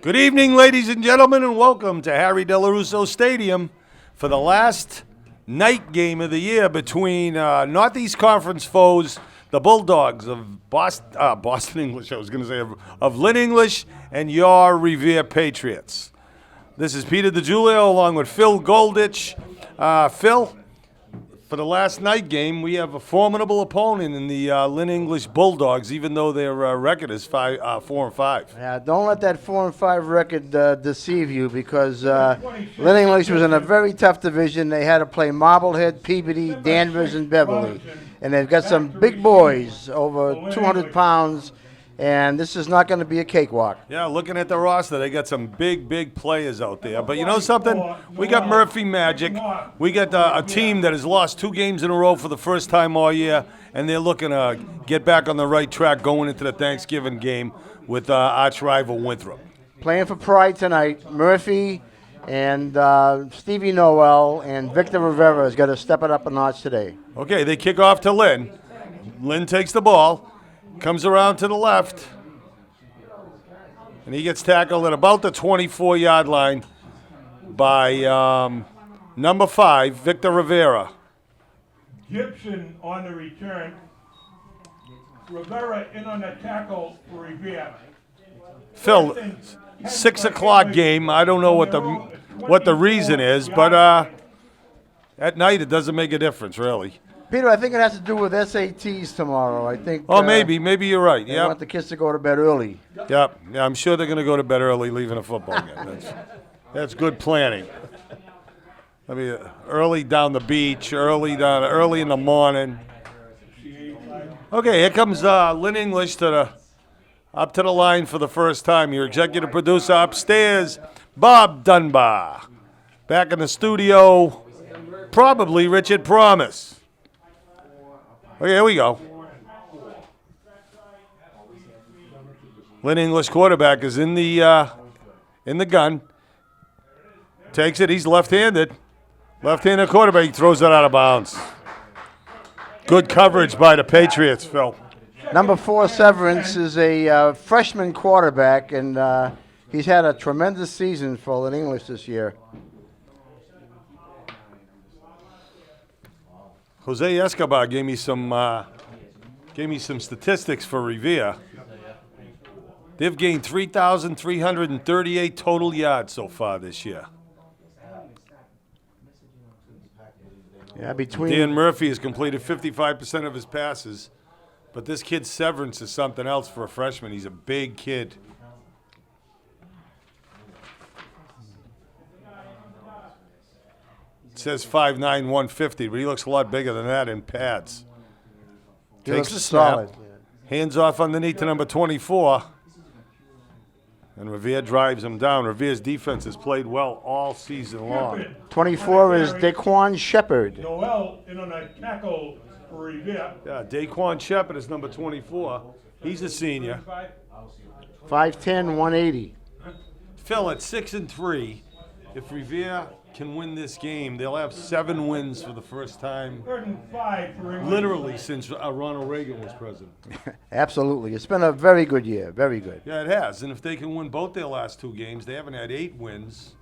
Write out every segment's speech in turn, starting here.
Good evening, ladies and gentlemen, and welcome to Harry Delarusso Stadium for the last night game of the year between Northeast Conference foes, the Bulldogs of Boston English, I was going to say, of Lynn English, and your Revere Patriots. This is Peter DiGiulio along with Phil Golditch. Phil, for the last night game, we have a formidable opponent in the Lynn English Bulldogs, even though their record is 4-5. Yeah, don't let that 4-5 record deceive you, because Lynn English was in a very tough division. They had to play Marblehead, Peabody, Danvers, and Beverly. And they've got some big boys, over 200 pounds, and this is not going to be a cakewalk. Yeah, looking at the roster, they got some big players out there. But you know something? We got Murphy Magic. We got a team that has lost 2 games in a row for the first time all year, and they're looking to get back on the right track going into the Thanksgiving game with arch rival Winthrop. Playing for pride tonight, Murphy and Stevie Noel and Victor Rivera has got to step it up a notch today. Okay, they kick off to Lynn. Lynn takes the ball. Comes around to the left, and he gets tackled at about the 24-yard line by number 5, Victor Rivera. Gibson on the return. Rivera in on the tackle for Rivera. Phil, 6 o'clock game. I don't know what the reason is, but at night it doesn't make a difference, really. Peter, I think it has to do with SATs tomorrow. I think. Oh, maybe you're right. They Yeah. want the kids to go to bed early. Yep. Yeah, I'm sure they're going to go to bed early, leaving a football game. That's good planning. I mean, early down the beach, early in the morning. Okay, here comes Lynn English up to the line for the first time. Your executive producer upstairs, Bob Dunbar. Back in the studio, probably Richard Promise. Okay, here we go. Lynn English quarterback is in the gun. Takes it. He's left-handed. Left-handed quarterback. He throws it out of bounds. Good coverage by the Patriots, Phil. Number 4, Severance, is a freshman quarterback, and he's had a tremendous season for Lynn English this year. Jose Escobar gave me some statistics for Revere. They've gained 3,338 total yards so far this year. Yeah, between Dan Murphy has completed 55% of his passes, but this kid Severance is something else for a freshman. He's a big kid. It says 5'9", 150, but he looks a lot bigger than that in pads. he Takes looks the snap, solid. hands off underneath to number 24, and Revere drives him down. Revere's defense has played well all season long. 24 is Daquan Shepard. Noel in on the tackle for Rivera. Yeah, Daquan Shepard is number 24. He's a senior. 5'10", 180. Phil, at 6-3, if Revere can win this game, they'll have 7 wins for the first time, 3rd and 5 for English. literally since Ronald Reagan was president. Absolutely. It's been a very good year. Very good. Yeah, it has. And if they can win both their last 2 games, they haven't had 8 wins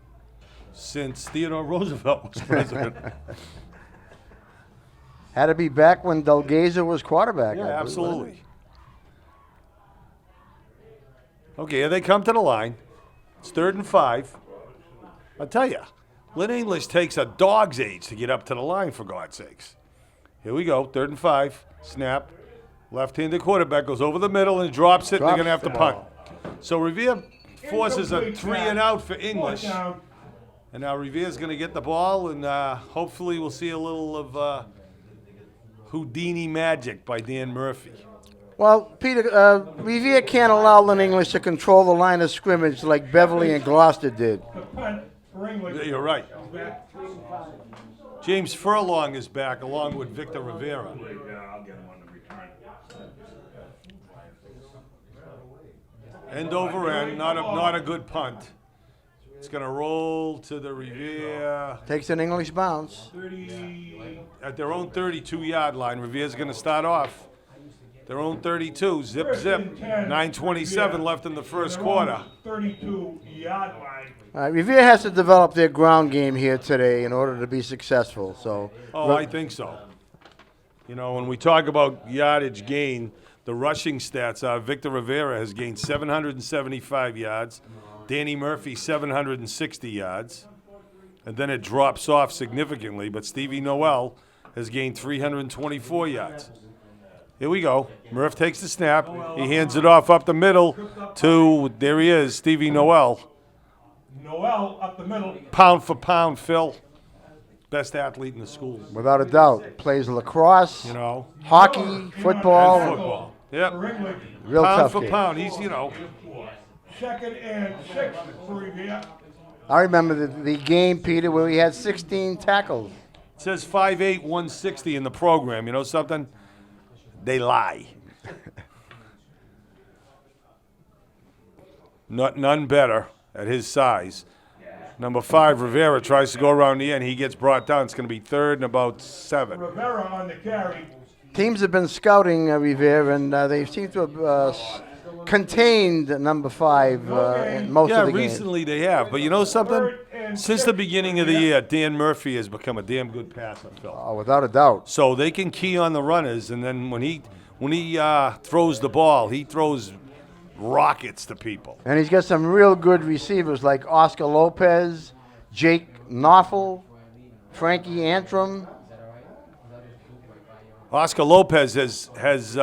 since Theodore Roosevelt was president. Had to be back when Delgazer was quarterback. Yeah, I believe, absolutely. Okay, here they come to the line. It's 3rd and 5. I'll tell you, Lynn English takes a dog's age to get up to the line, for God's sakes. Here we go, 3rd and 5, snap. Left-handed quarterback goes over the middle and drops it, and they're going to have to punt. So Revere forces a 3-and-out for English. And now Revere's going to get the ball, and hopefully we'll see a little of Houdini magic by Dan Murphy. Well, Peter, Revere can't allow Lynn English to control the line of scrimmage like Beverly and Gloucester did. The punt for English. Yeah, you're right. James Furlong is back along with Victor Rivera. I'll get him on the return. End over end, not a good punt. It's going to roll to the Revere. Takes an English bounce. 30. At their own 32-yard line, Revere's going to start off. Their own 32. Zip, First zip. and 10 9:27 Revere. left in the first Their own quarter. 32-yard line. Revere has to develop their ground game here today in order to be successful. So, Oh, I think so. You know, when we talk about yardage gain, the rushing stats are Victor Rivera has gained 775 yards, Danny Murphy 760 yards, and then it drops off significantly, but Stevie Noel has gained 324 yards. Here we go. Murph takes the snap. He hands it off up the middle to, there he is, Stevie Noel. Noel up the middle. Pound for pound, Phil. Best athlete in the school, without a doubt, plays lacrosse, you know. hockey, football. And football. Yep. For English. Real Pound tough for game. pound. He's, you know. 2nd and 6 for Revere. I remember the game, Peter, where we had 16 tackles. It says 5'8", 160 in the program. You know something? They lie. None better at his size. Number 5, Rivera, tries to go around the end. He gets brought down. It's going to be 3rd and about 7. Rivera on the carry. Teams have been scouting Revere, and they seem to have contained number 5 in most Yeah, of the games. recently they have. But you know something? 3rd and Since 6. the beginning of the year, Dan Murphy has become a damn good passer, Phil. Oh, without a doubt. So they can key on the runners, and then when he throws the ball, he throws rockets to people. And he's got some real good receivers like Oscar Lopez, Jake Knoffel, Frankie Antrim. Oscar Lopez has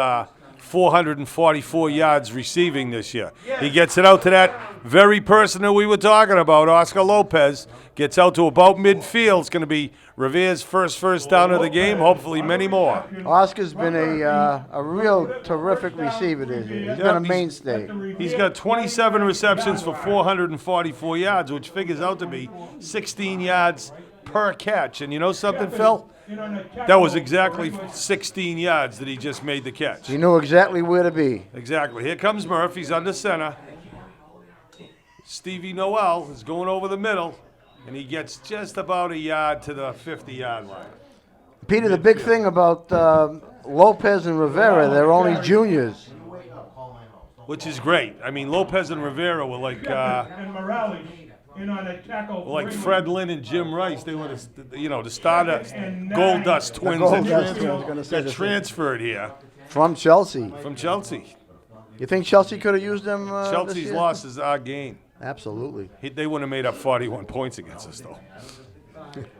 444 yards receiving this year. He gets it out to that very person that we were talking about, Oscar Lopez. Gets out to about midfield. It's going to be Revere's first down of the game, hopefully many more. Oscar's been a real terrific receiver this year. He's been a mainstay. He's got 27 receptions for 444 yards, which figures out to be 16 yards per catch. And you know something, Phil? That was exactly 16 yards that he just made the catch. He knew exactly where to be. Exactly. Here comes Murph. He's under center. Stevie Noel is going over the middle, and he gets just about a yard to the 50-yard line. Peter, the big thing about Lopez and Rivera, they're only juniors. Which is great. I mean, Lopez and Rivera were like And Morales in on a tackle. for like English. Fred Lynn and Jim Rice. They were the Stardust Gold Dust twins Gold that Dust twins, I was gonna say got the same. transferred here From Chelsea. from Chelsea. You think Chelsea could have used them this Chelsea's year? loss is our gain. Absolutely. They wouldn't have made up 41 points against us, though.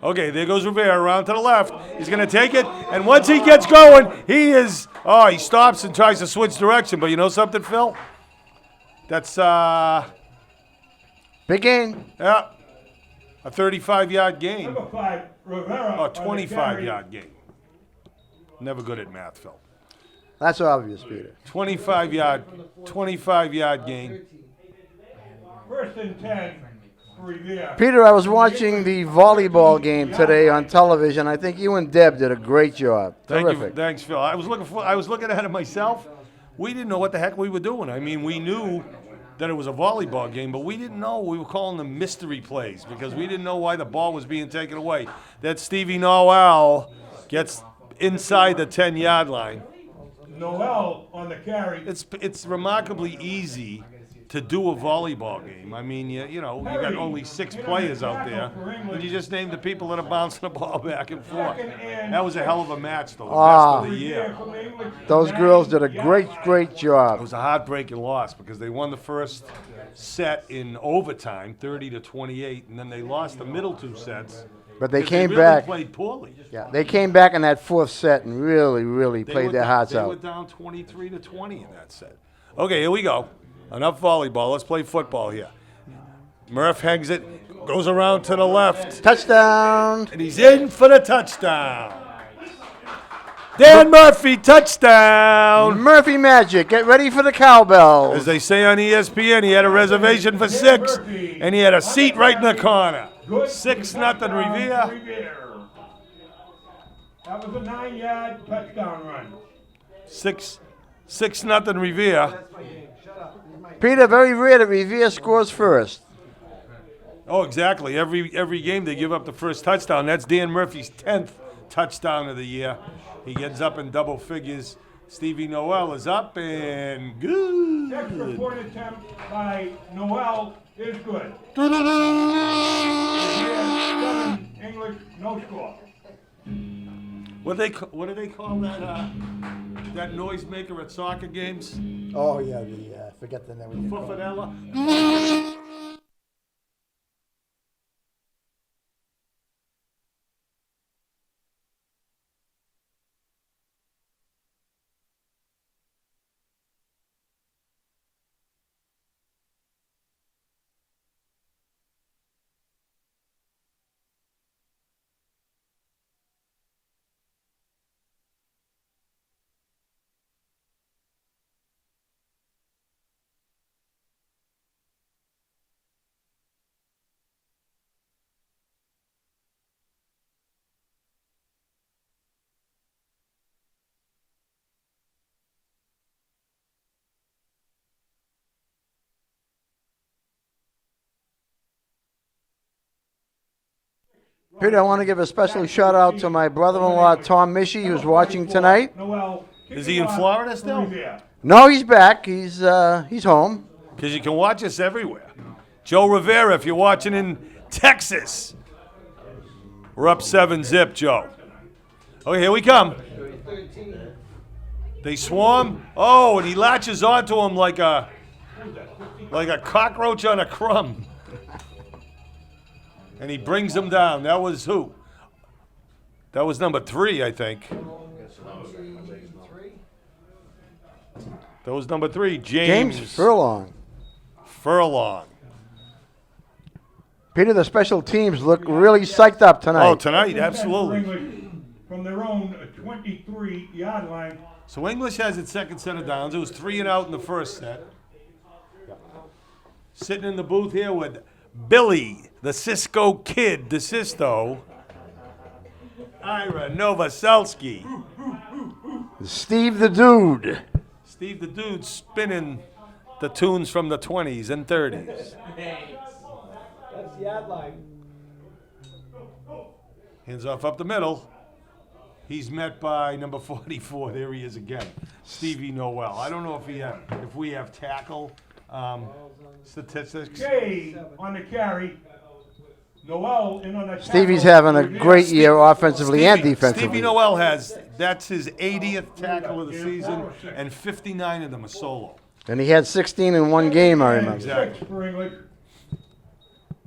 Okay, there goes Rivera around to the left. He's going to take it, and once he gets going, he stops and tries to switch direction. But you know something, Phil? That's, Big game. yeah, a 35-yard gain. Number 5, Rivera. Oh, on the carry. 25-yard gain. Never good at math, Phil. That's obvious, Peter. 25-yard gain. 1st and 10 for Revere. Peter, I was watching the volleyball game today on television. I think you and Deb did a great job. Thank you. Terrific. Thanks, Phil. I was looking at it myself. We didn't know what the heck we were doing. I mean, we knew that it was a volleyball game, but we didn't know. We were calling them mystery plays because we didn't know why the ball was being taken away. That Stevie Noel gets inside the 10-yard line. Noel on the carry. It's remarkably easy to do a volleyball game. I mean, you got only 6 players out there, and you just name the people that are bouncing the ball back and forth. That was a hell of a match, though. The best of the year. From English. Those girls did a great It job. was a heartbreaking loss because they won the first set in overtime, 30-28, and then they lost the middle 2 sets. But they because came really back. played poorly. Yeah, they came back in that 4th set and really played their hearts They were out. down 23-20 in that set. Okay, here we go. Enough volleyball. Let's play football here. Murph hangs it, goes around to the left, Touchdown. and he's in for the touchdown. Dan Murphy, touchdown. Murphy Magic. Get ready for the cowbell. As they say on ESPN, he had a reservation for 6, and he had a seat right in the corner. Good 6-0 touchdown Revere. for Revere. That was a 9-yard touchdown run. 6-0 Revere. Peter, very rare that Revere scores first. Oh, exactly. Every game they give up the first touchdown. That's Dan Murphy's 10th touchdown of the year. He gets up in double figures. Stevie Noel is up and Extra good. point attempt by Noel is good. Here, 7 English, no score. What do they call that noisemaker at soccer games? Oh, yeah, forget the name. Fuffanella? Peter, I want to give a special shout out to my brother-in-law, Tom Mishi, who's watching tonight. Noel, Is he in Florida still? Revere. No, he's back. He's home. Because you can watch us everywhere. Joe Rivera, if you're watching in Texas. We're up 7-0, Joe. Okay, here we come. They swarm. Oh, and he latches onto him like a cockroach on a crumb. And he brings him down. That was who? That was number 3, I think. That was number 3, James Furlong. Furlong. Peter, the special teams look really psyched up tonight. Oh, tonight, absolutely. English from their own 23-yard line. So English has its second set of downs. It was 3 and out in the first set. Sitting in the booth here with Billy, the Cisco Kid, DeSisto, Ira Novoselsky, Steve the Dude. Steve the Dude spinning the tunes from the 20s and 30s. That's the ad line. Hands off up the middle. He's met by number 44. There he is again, Stevie Noel. I don't know if we have tackle statistics. Jay on the carry. Noel in on the Stevie's tackle. having a great year offensively and defensively. Stevie Noel that's his 80th tackle of the season, and 59 of them are solo. And he had 16 in one game, I remember. Exactly. 6 for English.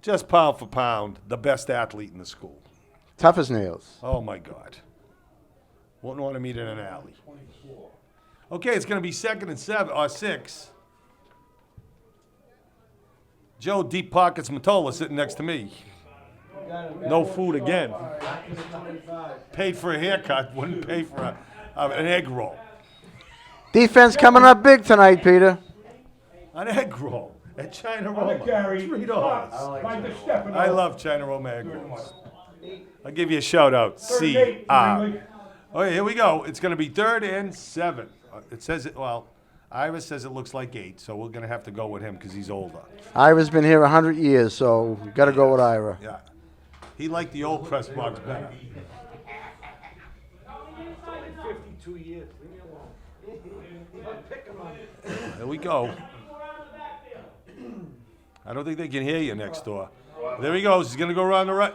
Just pound for pound, the best athlete in the school. Tough as nails. Oh my God. Wouldn't want to meet in an alley. Okay, it's going to be 2nd and 7 or 6. Joe Deep Pockets Matola sitting next to me. No food again. Paid for a haircut, wouldn't pay for an egg roll. Defense coming up big tonight, Peter. An egg roll at China On the Roma. carry. $3. Blocked by DeStefano. I love China Roma egg rolls. I'll give you a shout out. 38 for CR. English. Okay, here we go. It's going to be 3rd and 7. It says it, well, Ira says it looks like 8, so we're going to have to go with him because he's older. Ira's been here 100 years, so we got to go with Ira. Yeah. He liked the old press box better. 52 years. Leave me alone. I'm picking on you. There we go. I don't think they can hear you next door. There he goes. He's going to go around the right.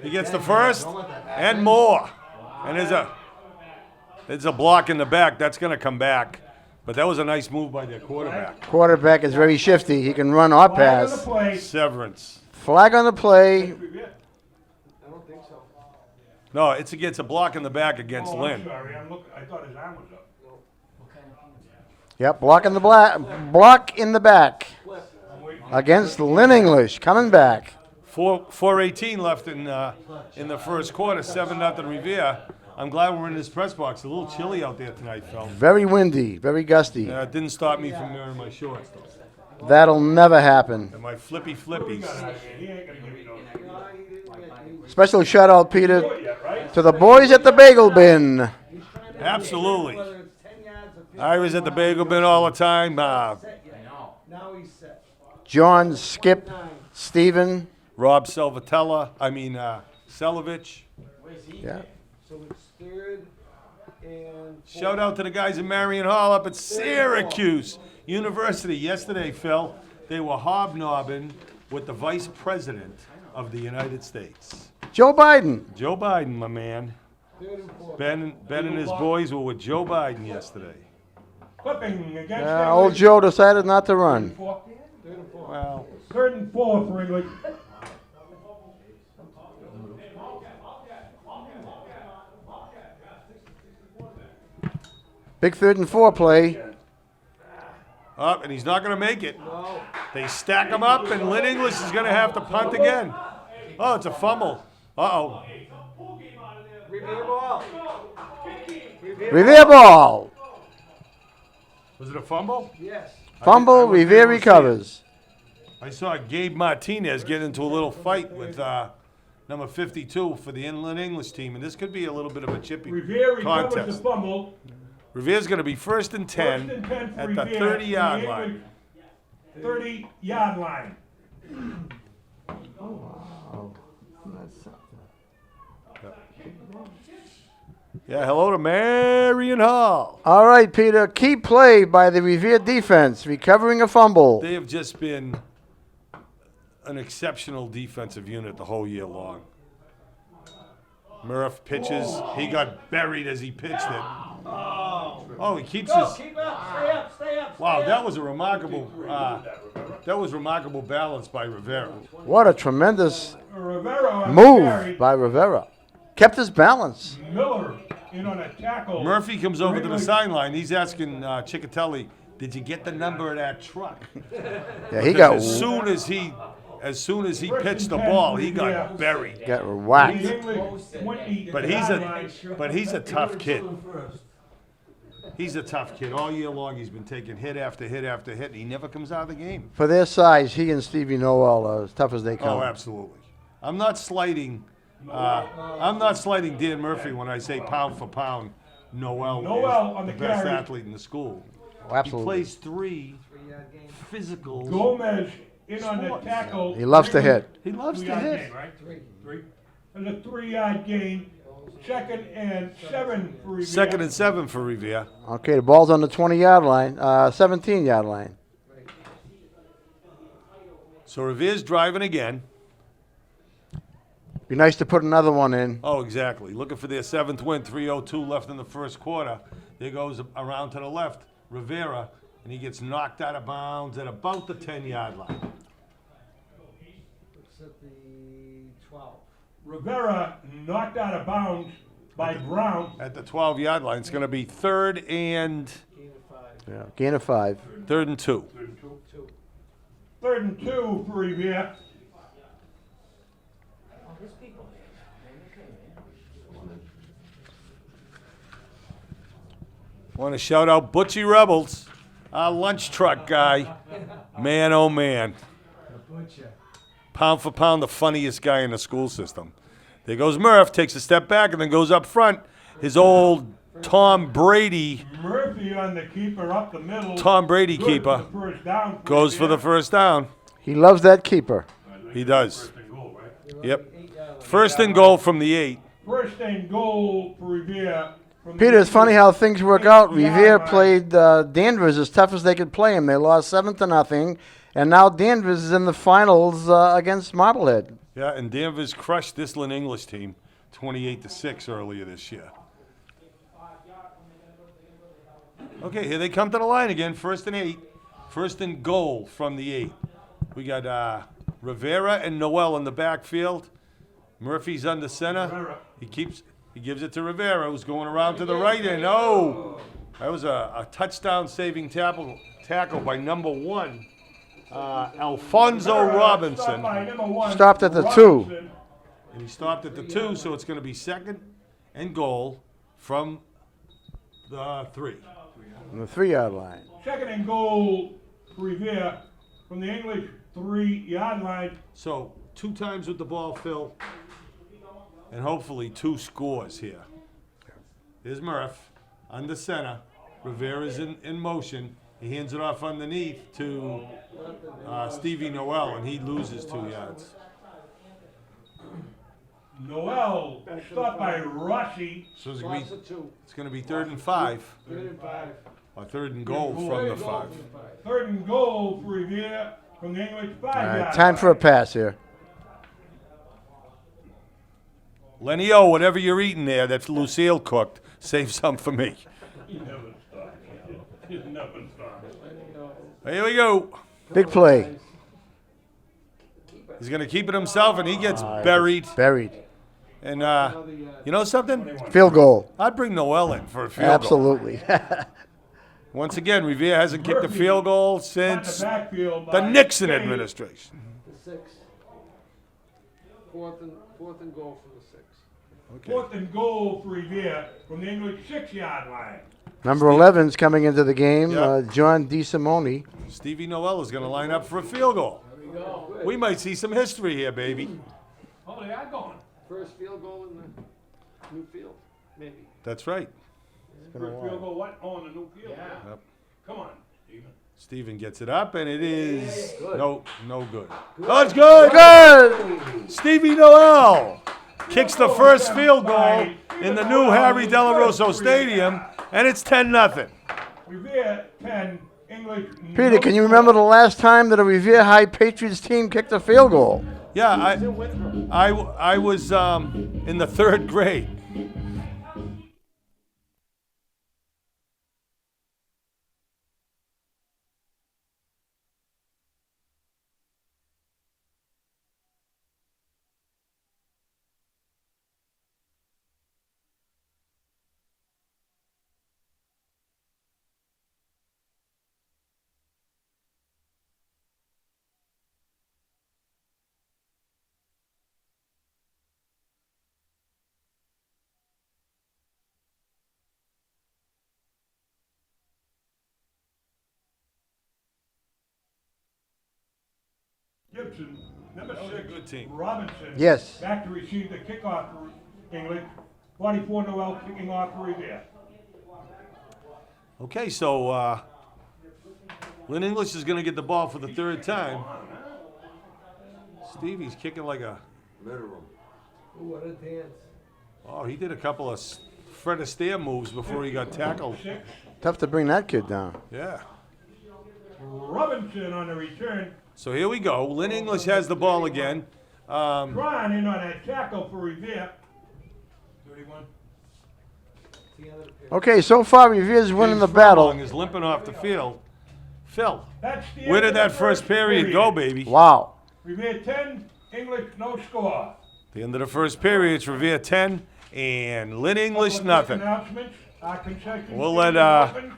He gets the first and more. And there's a block in the back. That's going to come back. But that was a nice move by their quarterback. Quarterback is very shifty. He can run or Flag on the pass. play. Severance. Flag on the play. I don't think so. No, it's against a block in the back against Oh, I'm Lynn. sorry. I thought his arm was up. Yep, block in the block in the back against Lynn English coming back. 4:18 left in the first quarter. 7-0 Revere. I'm glad we're in this press box. A little chilly out there tonight, Phil. Very windy, very gusty. It didn't stop me from wearing my shorts though. That'll never happen. And my flippies. He ain't gonna give you those. Special shout out, Peter, Yet, right? to the boys at the bagel bin. Absolutely. Whether it's 10 yards or 50 I was at the bagel bin all the time. Now he's set. John, Skip, Stephen. Rob Selovich. Yeah. So it's 3rd and Shout out to the guys in Marion Hall up at Syracuse University. Yesterday, Phil, they were hobnobbing with the Vice President of the United States. Joe Biden. Joe Biden, my man. Ben and his boys were with Joe Biden yesterday. Clipping against Old English. Joe decided not to run. Well, 3rd and 4 for English. Big 3rd and 4 play. up, and he's not going to make it. They stack him up, and Lynn English is going to have to punt again. Oh, it's a fumble. Uh-oh. Revere ball. Was it a fumble? yes. Fumble, Revere recovers. I saw Gabe Martinez get into a little fight with number 52 for the Lynn English team, and this could be a little bit of a chippy Revere recovers the contest. fumble. Revere's going to be first and 10, First and 10 for at the Revere, 30-yard the line. 30-yard line. Yeah, hello to Marion Hall. All right, Peter. Key play by the Revere defense, recovering a fumble. They have just been an exceptional defensive unit the whole year long. Murph pitches. He got buried as he pitched it. Oh, he keeps Go, his. keep up, stay up, stay up. Wow, stay that up. was a remarkable. That was remarkable balance by Rivera. What a tremendous Rivera on the move carry. by Rivera. Kept his balance. Miller in on a tackle. Murphy comes over to the Really? sideline. He's asking Ciccatelli, "Did you get the number of that truck?" Yeah, he Because got as soon as he pitched the ball, he got buried. whacked. The English 20 But he's a tough kid. First. He's a tough kid. All year long, he's been taking hit after hit after hit, and he never comes out of the game. For their size, he and Stevie Noel are as tough as they come. Oh, absolutely. I'm not slighting Dan Murphy when I say pound for pound, Noel Noel on is the the best carry. athlete in the school. Oh, absolutely. He plays three physical. Gomez in on the Sports. tackle. He loves to hit. He loves to 3-yard hit. gain, right? Three. And a 3-yard gain. 2nd and 7 for Revere. 2nd and 7 for Revere. Okay, the ball's on the 20-yard line, 17-yard line. So Revere's driving again. Be nice to put another one in. Oh, exactly. Looking for their 7th win. 3:02 left in the first quarter. There goes around to the left, Rivera, and he gets knocked out of bounds at about the 10-yard line. It's at the 12. Rivera knocked out of bounds by Brown. At the 12-yard line, it's going to be 3rd and Gain of 5. Yeah, gain of 5. 3rd and 2. 2. 3rd and 2 for Revere. Oh, there's people there. Want to shout out Butchie Rebels, our lunch truck guy. Man, oh man. Butcher. Pound for pound, the funniest guy in the school system. There goes Murph, takes a step back, and then goes up front. His old Tom Brady Murphy on the keeper up the middle. Tom Brady Good keeper for the first down goes for the Revere. first down. He loves that keeper. He does. Yep. First and goal from the 8. First and goal for Revere. from Peter, the it's funny how things work out. 8-yard Revere line. played Danvers as tough as they could play him. They lost 7-0, and now Danvers is in the finals against Marblehead. Yeah, and Danvers crushed this Lynn English team 28-6 earlier this year. Okay, here they come to the line again. 1st and 8. First and goal from the 8. We got Rivera and Noel in the backfield. Murphy's under center. Rivera. He gives it to Rivera, who's going around to the right end. Oh, that was a touchdown-saving tackle by number 1, Alfonso Rivera Robinson. stopped by number 1, Stopped at the 2. Robinson. And he stopped at the 2, so it's going to be 2nd and goal from the 3. On the 3-yard line. 2nd and goal for Revere from the English 3-yard line. So 2 times with the ball, Phil, and hopefully 2 scores here. Here's Murph under center. Rivera's in motion. He hands it off underneath to Stevie Noel, and he loses 2 yards. Noel, stopped by Rossi. So it's Lots of two. gonna be 3rd and 5, 35. or 3rd and goal from the 5. Third and goal for Revere from the English 5 All right, yard time for a line. pass here. Lenny O, whatever you're eating there, that's Lucille cooked. Save some for me. He never stops. He never stops. Here we go. Big play. He's gonna keep it himself, and he gets buried. Buried. And you know something? Field goal. I'd bring Noel in for a field goal. Absolutely. Once again, Revere hasn't kicked a field goal Caught in since the backfield the by Nixon Kenny. administration. The 6. Fourth and goal from the 6. Okay. Fourth and goal for Revere from the English 6 yard line. Number 11's coming into the game, Yeah. John DeSimone. Stevie Noel is gonna line up for a field goal. We might see some history here, baby. Oh, they are going. First field goal in the new field, maybe. That's right. First field goal, what? Oh, in the new field? Yeah. Yep. Come on, Steven. Steven gets it up, and it is no good. Oh, it's good. Good! Stevie Noel kicks the first field goal in the new Harry Delarosa Stadium, and it's 10-0. Revere 10, English. Peter, can you remember the last time that a Revere High Patriots team kicked a field goal? Yeah, I was in the 3rd grade. Gibson, number That was a 6, good team. Robinson. Yes. Back to receive the kickoff for English. 44 Noel kicking off for Revere. Okay, so Lynn English is going to get the ball for the 3rd time. Stevie's kicking like a... What a dance. Oh, he did a couple of Fred Astaire moves before he got tackled. 6, Tough to bring that kid down. Yeah. Robinson on the return. So here we go. Lynn English has the ball again. Trying in on that tackle for Revere. 31. Okay, so far Revere's winning the James battle. Furlong is limping off the field. Phil, That's the where end did of that the first period go, baby? Wow. Revere 10, English no score. The end of the first period, it's Revere 10 and Lynn English nothing. Announcements. Our concession We'll stand let, is open.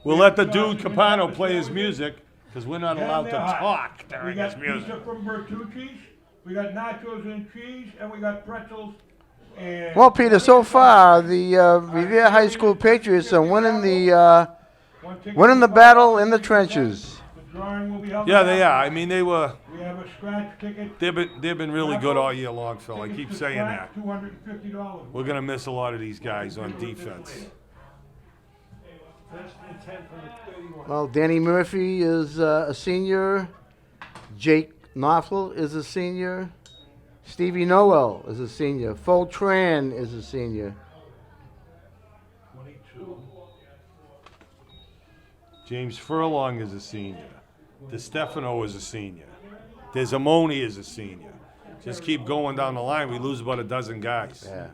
We'll let the dude Capano play his music because we're not And allowed to they're hot. talk We during got his music. pizza from Bertucci's. We got nachos and cheese, and we got pretzels. And Well, Peter, so far the Revere High School Patriots are winning the battle in the trenches. The drawing will be held. Yeah, they are. I mean, they were. We have a scratch ticket. They've been really good all year long, Phil. I keep saying that. $250. We're gonna miss a lot of these guys on defense. First and 10 from the 31. Well, Danny Murphy is a senior. Jake Knopfel is a senior. Stevie Noel is a senior. Fo Tran is a senior. 22. James Furlong is a senior. DeStefano is a senior. Desimoni is a senior. Just keep going down the line. We lose about a dozen guys. Yeah.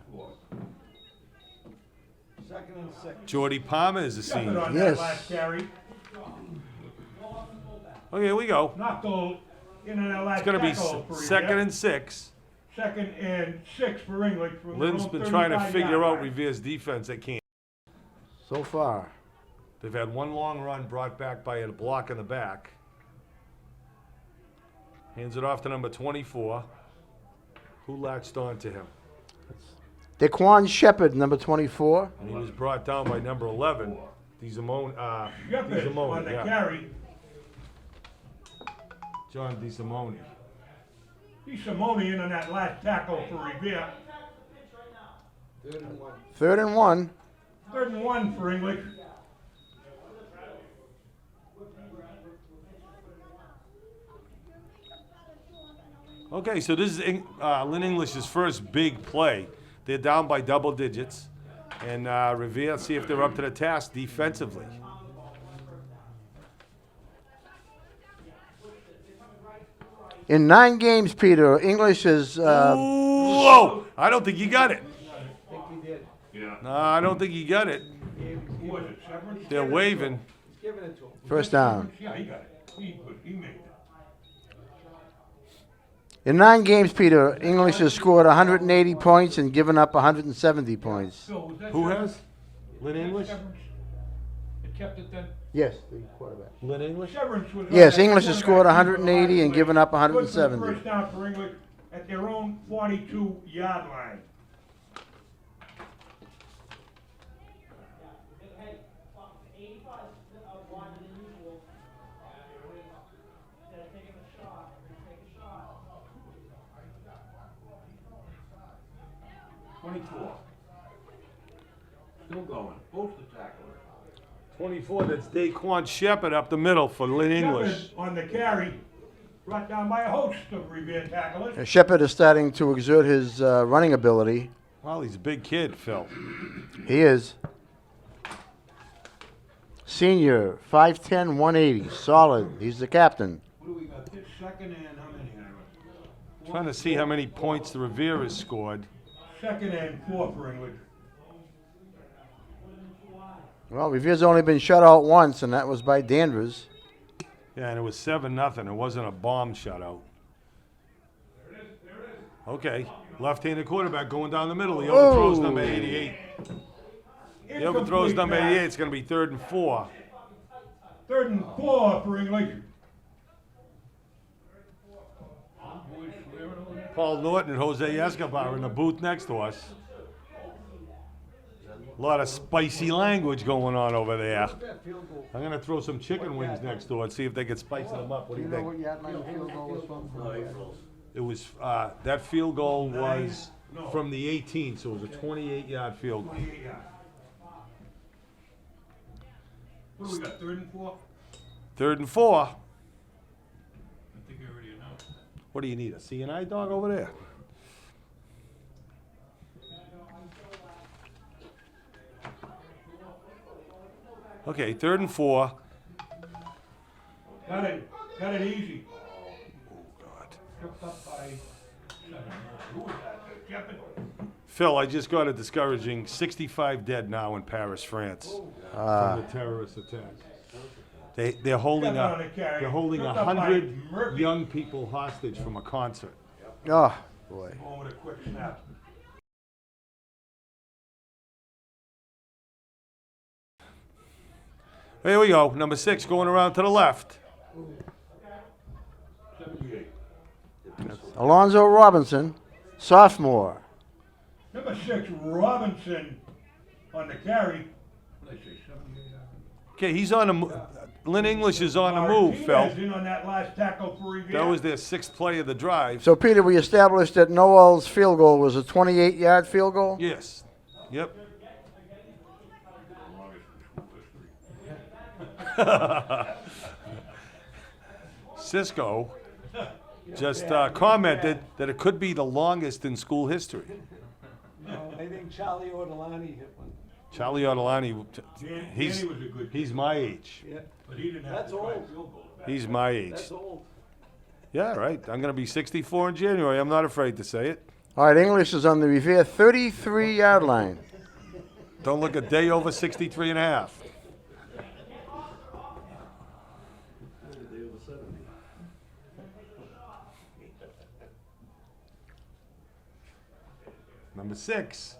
Second and 6. Jordy Palmer is a Nothing senior. on Yes. that last carry. Okay, here we go. Knuckle in on that last It's gonna be tackle for second Revere. and 6. Second and 6 for English. From the Lynn's own been trying to 35 figure yard out line. Revere's defense. They can't. So far. They've had one long run brought back by a block in the back. Hands it off to number 24. Who latched on to him? Daquan Shepard, number 24. And he was brought down by number 11. Shepard on DeSimone, the yeah. carry. John DeSimone. Simone in on that last tackle for Revere. 3rd and 1. 3rd and 1. 3rd and 1 for English. Okay, so this is Lynn English's first big play. They're down by double digits. And Revere, see if they're up to the task defensively. In 9 games, Peter, English is Whoa! I don't think he got it. I think he did. Yeah. No, I don't think he got it. Who was it, Severance? They're waving. He's giving it to him. first down. Yeah, he got it. He made it. In 9 games, Peter, English has scored 180 points and given up 170 points. So was that Who Severance? has? Lynn English? Severance? It kept it then? Yes, the quarterback. Lynn English? Severance was. Yes, on that English has scored quarterback 180 and given up Good for the 170. First down for English at their own 42-yard line. Still going. Both the tacklers. 24, that's Daquan Shepard up the middle for Lynn English. Shepard on the carry, brought down by a host of Revere tacklers. Shepard is starting to exert his running ability. Well, he's a big kid, Phil. He is. Senior, 5'10", 180, solid. He's the captain. What do we got? This second and how many, Ira? Trying to see how many points the Revere has scored. Second and 4 for English. Well, Revere's only been shut out once, and that was by Danvers. Yeah, and it was 7-0. It wasn't a bomb shutout. Okay, left-handed quarterback going down the middle. He overthrows number 88. He overthrows number 88. It's going to be 3rd and 4. 3rd and 4 for English. Paul Norton and Jose Escobar in the booth next to us. A lot of spicy language going on over there. I'm going to throw some chicken wings next door and see if they can spice them up. What do you think? It was, that field goal was from the 18, so it was a 28-yard field goal. 28 yards. What do we got, 3rd and 4? 3rd and 4. I think I already announced. What do you need, a CNI dog over there? Okay, 3rd and 4. Got it easy. Oh, God. Tripped up by 7. Who was that? Shepard? Phil, I just got a discouraging 65 dead now in Paris, France, from the terrorist attack. They're holding Shepard on a the carry. they're holding Tripped up by 100 Murphy. young people hostage from a concert. Oh, boy. Going with a quick snap. Here we go, number 6 going around to the left. 78. Alonzo Robinson, sophomore. Number 6, Robinson on the carry. What did I say, 78? Okay, he's on the move. Lynn English is on the move, Phil. Martinez in on that last tackle for Revere. That was their 6th play of the drive. So, Peter, we established that Noel's field goal was a 28-yard field goal? Yes. Yep. Cisco just commented that it could be the longest in school history. I think Charlie Ortolani hit one. Charlie Ortolani, he's Danny was a good he's my age. Yeah, But he didn't have That's to try old. field goal. He's my age. that's old. Yeah, right. I'm going to be 64 in January. I'm not afraid to say it. All right, English is on the Revere 33-yard line. Don't look a day over 63 and a half. Number 6,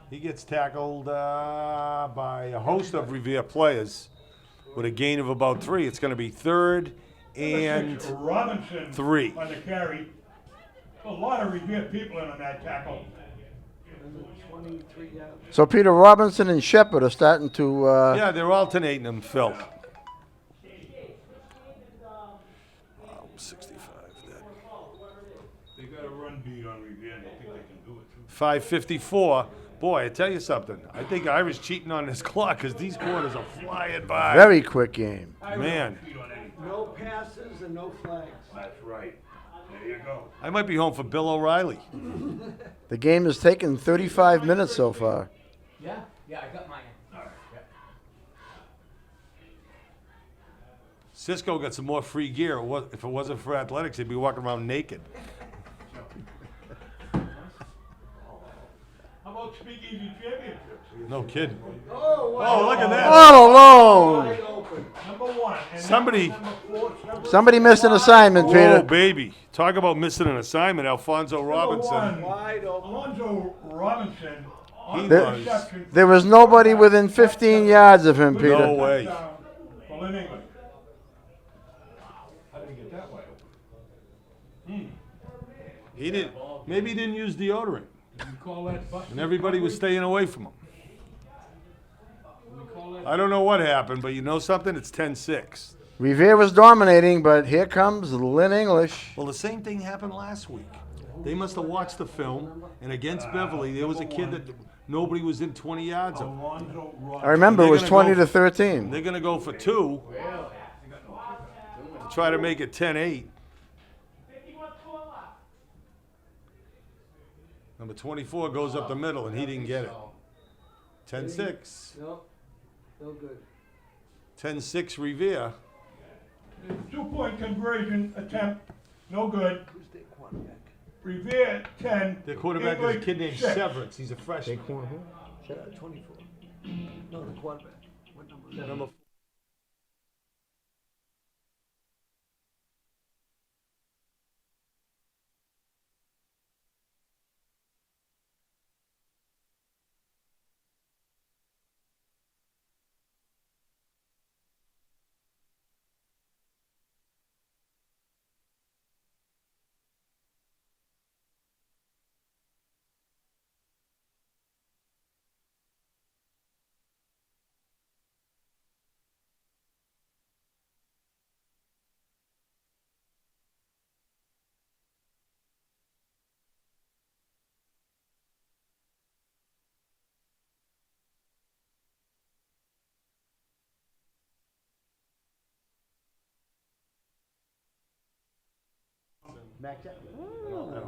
he gets tackled by a host of Revere players with a gain of about 3. It's going to be 3rd and 6, Robinson 3. on the carry. A lot of Revere people in on that tackle. 23 yards. So, Peter, Robinson and Shepard are starting to Yeah, they're alternating them, Phil. 65. They got a run beat on Revere, and I think they can do it too. 5:54. Boy, I tell you something. I think Irish cheating on this clock because these quarters are flying by. very quick game. Man. Beat on anything. No passes and no flags. That's right. There you go. I might be home for Bill O'Reilly. The game has taken 35 minutes so far. Yeah, I got mine. Cisco got some more free gear. If it wasn't for athletics, he'd be walking around naked. How about Speakeasy Championships? No kidding. Oh, Look at that. All alone. wide open. Number one. And Somebody- number four, number Somebody missed an assignment, Oh, Peter. baby. Talk about missing an assignment. Alfonso Robinson. one, Wide open. Alonzo Robinson. He on was. reception There was nobody within 15 yards of him, for Peter. No way. touchdown for Lynn English. How did he get that way? He didn't. Maybe he didn't use deodorant, You call that busted? and everybody was staying away from him. You call that- I don't know what happened, but you know something? It's 10-6. Revere was dominating, but here comes Lynn English. Well, the same thing happened last week. They must have watched the film, and against Beverly, there was a kid that nobody was in 20 yards of. Alonzo Robinson. I remember it They're was gonna 20 go- to 13. They're going to go for 2 to try to make it 10-8. Number 24 goes up the middle, and he didn't get it. 10-6. No, no good. 10-6 Revere. 2-point conversion attempt, no good. Who's their quarterback? Revere 10. Their quarterback is a English kid named 6. Severance. He's a freshman. 24. No, the quarterback. What number is that? Number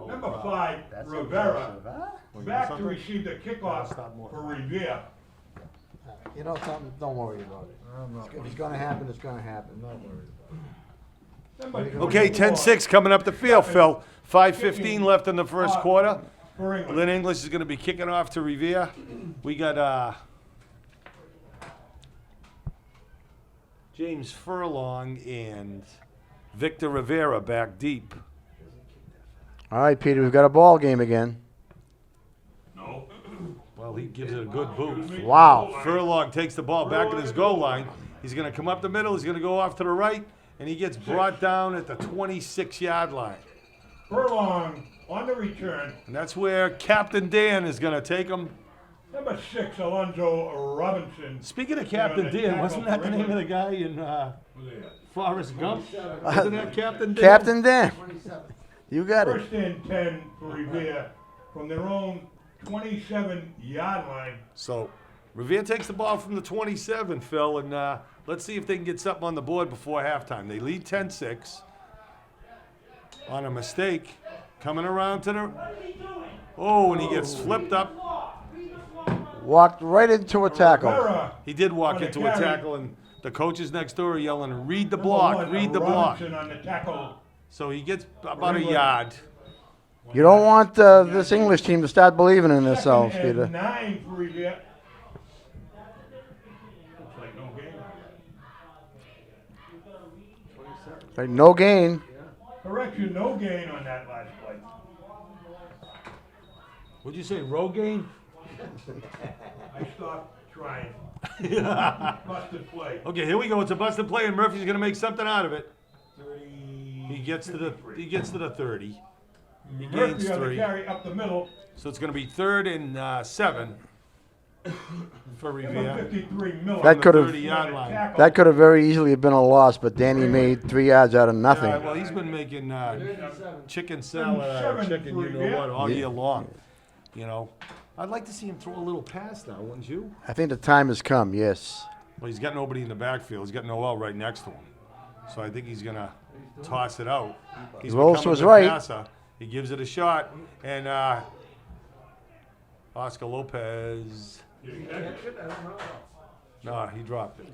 Number 5, Rivera, back to receive the kickoff for Revere. You know something? Don't worry about it. If it's going to happen, it's going to happen. Don't worry about it. Number Okay, 24 10-6 coming up the field, Phil. 5:15 left in the first quarter. for English. Lynn English is going to be kicking off to Revere. We got James Furlong and Victor Rivera back deep. All right, Peter, we've got a ball game again. No. Well, he gives it a good boot. Wow. Furlong takes the ball back at his goal line. He's going to come up the middle. He's going to go off to the right, and he gets brought down at the 26-yard line. Furlong on the return. And that's where Captain Dan is going to take him. Number 6, Alonzo Robinson. Speaking of Captain Dan, wasn't that the name of the guy in Forrest Gump? Wasn't that Captain Dan? Captain Dan. You got it. First and 10 for Revere from their own 27-yard line. So Revere takes the ball from the 27, Phil, and let's see if they can get something on the board before halftime. They lead 10-6 on a mistake. Coming around to the... Oh, and he gets flipped up. Walked right into a tackle. Rivera He did walk on the into a carry. tackle, and the coaches next door are yelling, read the Number block, 1, read the block. Robinson on the tackle. So he gets about a yard. You don't want this English team to start believing in themselves, Second Peter. and 9 for Revere. Looks like no game. Like, no gain. Correction, no gain on that last play. What'd you say, Rogaine? I stopped trying. Busted play. Okay, here we go. It's a busted play, and Murphy's going to make something out of it. 30. He gets to the 30. He gains Murphy on the 3. carry up the middle. So it's going to be 3rd and 7 for Number Revere. 53, Miller. That could have 30-yard line. that could have very easily been a loss, but Danny made 3 yards out of nothing. Well, he's been making chicken salad out of chicken, you know what, all year long. You know, I'd like to see him throw a little pass now, wouldn't you? I think the time has come, yes. Well, he's got nobody in the backfield. He's got Noel right next to him. So I think he's going to toss it out. He's Rolls become to a his good right. passer. He gives it a shot, and Oscar Lopez. No, he dropped it.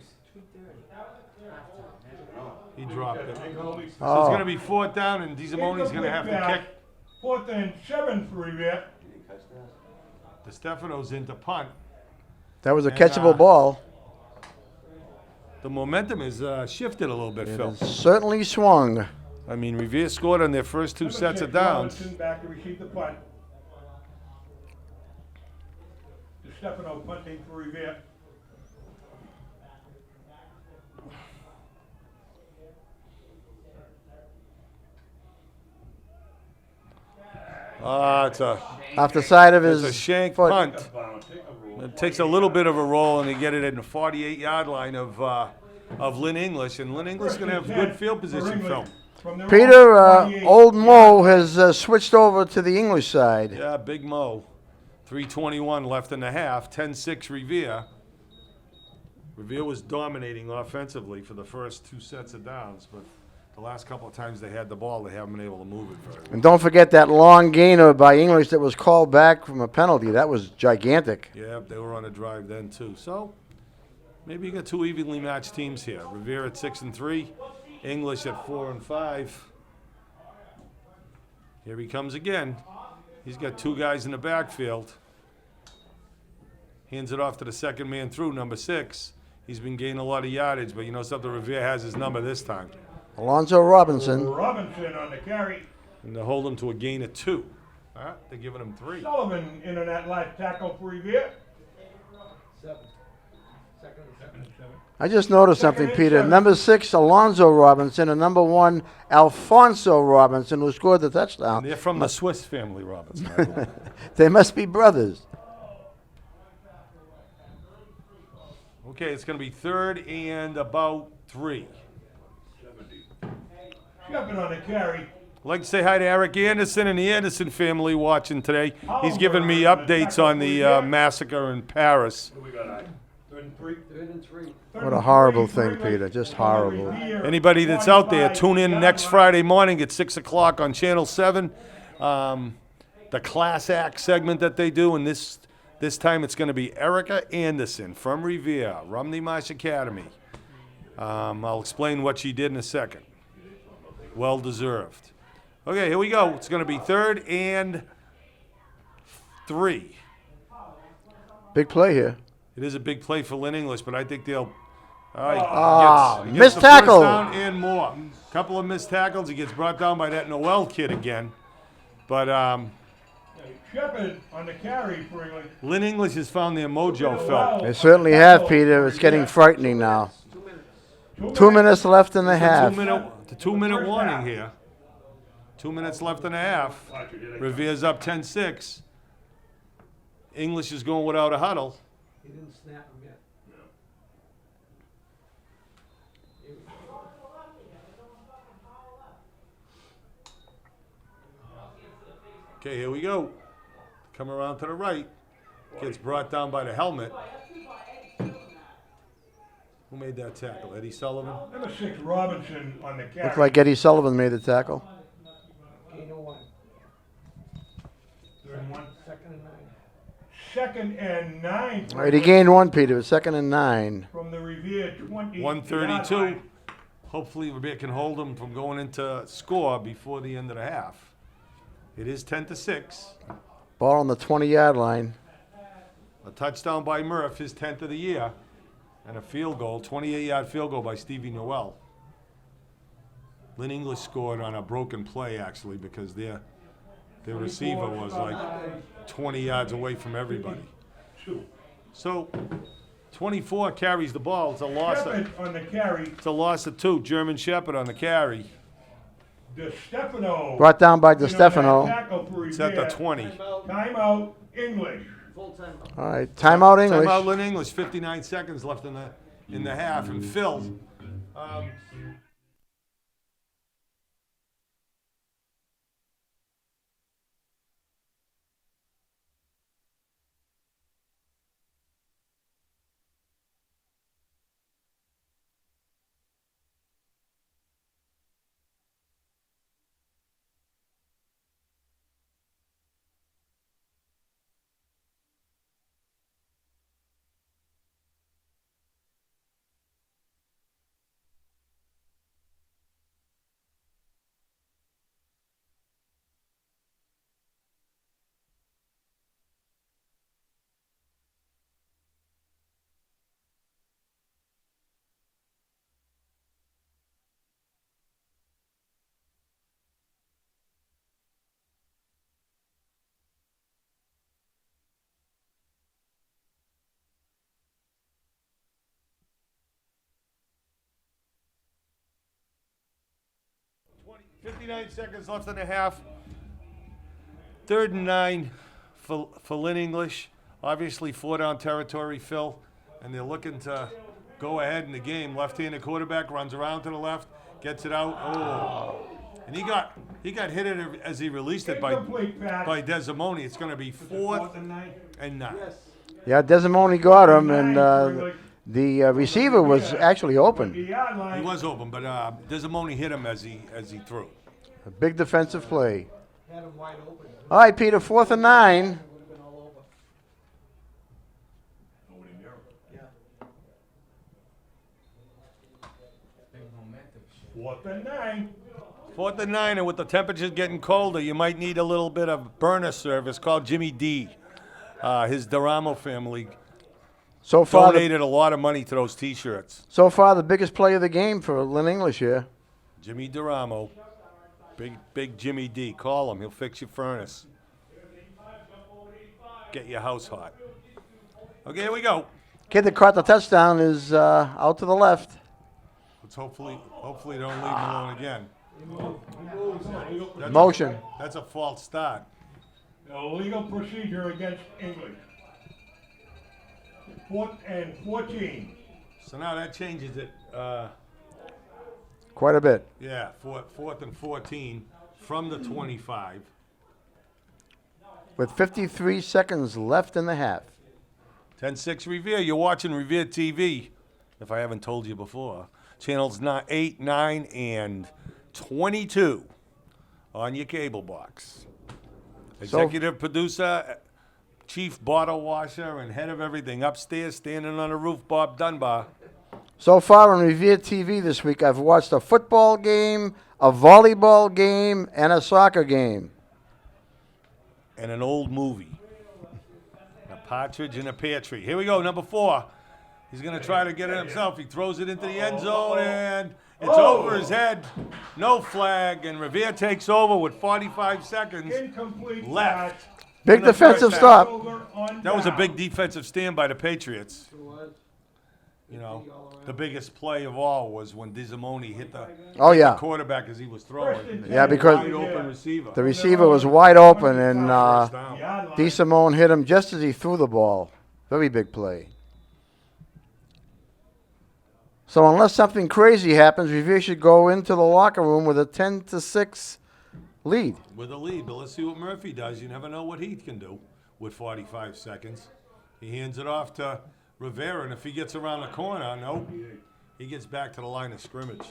He dropped it. So it's Oh. going to be 4th down, and DeSimone's going to have to kick. 4th and 7 for Revere. DeStefano's into punt. That was a And, catchable ball. The momentum has shifted a little bit, It Phil. has certainly swung. I mean, Revere scored on their first 2 Number sets 6, of downs. Robinson back to receive the punt. Stefano punting for Revere. It's a Off the side of it's his a shank foot. punt. Bounce, take a roll. It takes a little bit of a roll, and they get it in the 48-yard line of Lynn English, and Lynn English is going to have good field position, Phil. From their Peter, own 28 old Mo yard has switched over to the English side. Yeah, Big Mo. 3:21 left in the half. 10-6 Revere. Revere was dominating offensively for the first 2 sets of downs, but the last couple of times they had the ball, they haven't been able to move it very well. And don't forget that long gainer by English that was called back from a penalty. That was gigantic. Yeah, they were on a drive then too. So maybe you got 2 evenly matched teams here. Revere at 6 and 3, English at 4 and 5. Here he comes again. He's got 2 guys in the backfield. Hands it off to the second man through, number 6. He's been gaining a lot of yardage, but you know something, Revere has his number this time. Alonzo Robinson. Robinson on the carry. And they hold him to a gain of 2. They're giving him 3. Sullivan in on that last tackle for Revere. 7. Second and 7. I just noticed something, Second and Peter. 7. Number 6, Alonzo Robinson, and number 1, Alfonso Robinson, who scored the And touchdown. they're from the Swiss family, Robinson. I believe. They must be brothers. Okay, it's going to be 3rd and about 3. Shepard on the carry. I'd like to say hi to Eric Anderson and the Anderson family watching today. He's Oliver giving me on the updates tackle on for the Revere. massacre in Paris. What do we got? 3rd and 3. 3rd and 3. What a horrible thing, Peter. Just horrible. Anybody that's out there, tune in next Friday morning at 6 o'clock on Channel 7. The Class Act segment that they do, and this time it's going to be Erica Anderson from Revere, Rumney Marsh Academy. I'll explain what she did in a second. Well deserved. Okay, here we go. It's going to be 3rd and 3. Big play here. It is a big play for Lynn English, but I think they'll. All right, he gets missed the first tackle. down and more. Couple of missed tackles. He gets brought down by that Noel kid again. But Shepard on the carry for English. Lynn English has found their mojo, Phil. They certainly have, Peter. It's getting frightening now. 2 minutes left in the half. The 2-minute warning here. 2 minutes left in the half. Revere's up 10-6. English is going without a huddle. He didn't snap him yet. Okay, here we go. Come around to the right. Gets brought down by the helmet. Who made that tackle? Eddie Sullivan? Number 6, Robinson on the carry. Looked like Eddie Sullivan made the tackle. Gain of 1. 3rd and 1. 2nd and 9. 2nd and 9. All right, he gained 1, Peter. It's 2nd and 9. From the Revere 20. 132. Hopefully Revere can hold them from going into score before the end of the half. It is 10-6. Ball on the 20-yard line. A touchdown by Murph, his 10th of the year. And a field goal, 28-yard field goal by Stevie Noel. Lynn English scored on a broken play, actually, because their receiver was like 20 yards away from everybody. So 24 carries the ball. It's a loss. Shepard on the carry. It's a loss of 2. German Shepherd on the carry. DeStefano. Brought down by in on that DeStefano. tackle for It's at the Revere. 20. Timeout, English. Full time. All right, timeout English. Timeout Lynn English. 59 seconds left in the half. And Phil, 59 seconds left in the half. 3rd and 9 for Lynn English. Obviously, 4-down territory, Phil. And they're looking to go ahead in the game. Left-handed quarterback runs around to the left, gets it out. Oh. And he got hit it as he released it by Incomplete pass. Desimone. It's going to be 4th Fourth and 9. and 9. Yeah, Desimone got him, and Nine, the receiver was actually the open. yard line. He was open, but Desimone hit him as he threw. A big defensive play. Had him wide open. All right, Peter, 4th and 9. Would have been all over. Yeah. Fourth and 9. 4th and 9, and with the temperatures getting colder, you might need a little bit of burner service called Jimmy D. His Duramo family So far, donated a lot of money to those T-shirts. the biggest play of the game for Lynn English here. Jimmy Duramo, big Jimmy D. Call him; he'll fix your furnace, get your house hot. Okay, here we go. Kid that caught the touchdown is out to the left. Let's hopefully don't leave him alone again. Motion. That's a false start. Illegal procedure against English. 4th and 14. So now that changes it. Quite a bit. Yeah, 4th and 14 from the 25. With 53 seconds left in the half. 10-6 Revere. You're watching Revere TV, if I haven't told you before. Channels 8, 9, and 22 on your cable box. Executive producer, chief bottle washer, and head of everything upstairs, standing on the roof, Bob Dunbar. So far on Revere TV this week, I've watched a football game, a volleyball game, and a soccer game. And an old movie. A partridge in a pear tree. Here we go, number 4. He's going to try to get it himself. He throws it into the end zone, and it's over his head. No flag, and Revere takes over with 45 seconds Incomplete left. pass. Big in the defensive first half. stop. Over on That was a down. big defensive stand by the Patriots. It was. You know, the biggest play of all was when Desimone hit the Oh, yeah. quarterback as he was throwing. Yeah, because Wide open receiver. the receiver was wide open, and First down. Yard line. DeSimone hit him just as he threw the ball. Very big play. So unless something crazy happens, Revere should go into the locker room with a 10-6 lead. With a lead, but let's see what Murphy does. You never know what he can do with 45 seconds. He hands it off to Rivera, and if he gets around the corner, nope. He gets back to the line of scrimmage.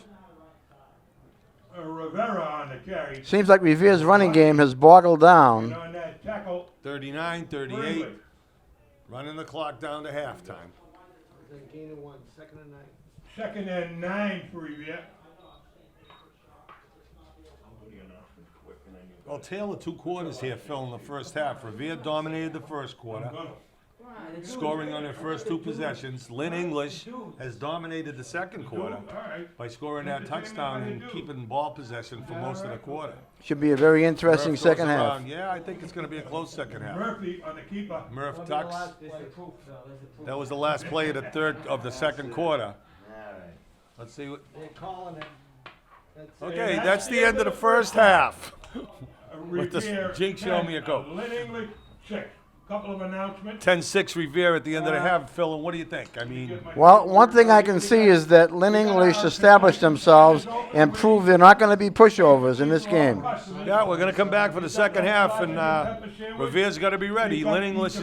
Rivera on the carry. Seems like Revere's running game has boggled And down. on that tackle, 39, 38, Brindley. running the clock down to halftime. Then gain of 1, 2nd and 9. 2nd and 9 for Revere. Well, tail of 2 quarters here, Phil, in the first half. Revere dominated the first quarter, scoring on their first 2 possessions. Lynn English has dominated the second quarter by scoring that touchdown and keeping ball possession for most of the quarter. Should be a very interesting Murph goes second half. around. Yeah, I think it's going to be a close second half. Murphy on the keeper. Murph tucks. There's the proof, Phil. There's the proof. That was the last play of the second quarter. Let's see what. They're calling it. That's Okay, that's the end of the first half. With this Revere, jinx, show me a go. Lynn English, 6. Couple of announcements. 10-6 Revere at the end of the half. Phil, and what do you think? I mean, Well, one thing I can see is that Lynn English established themselves and proved they're not going to be pushovers in this game. yeah, we're going to come back for the second half, and Revere's got to be ready. Lynn English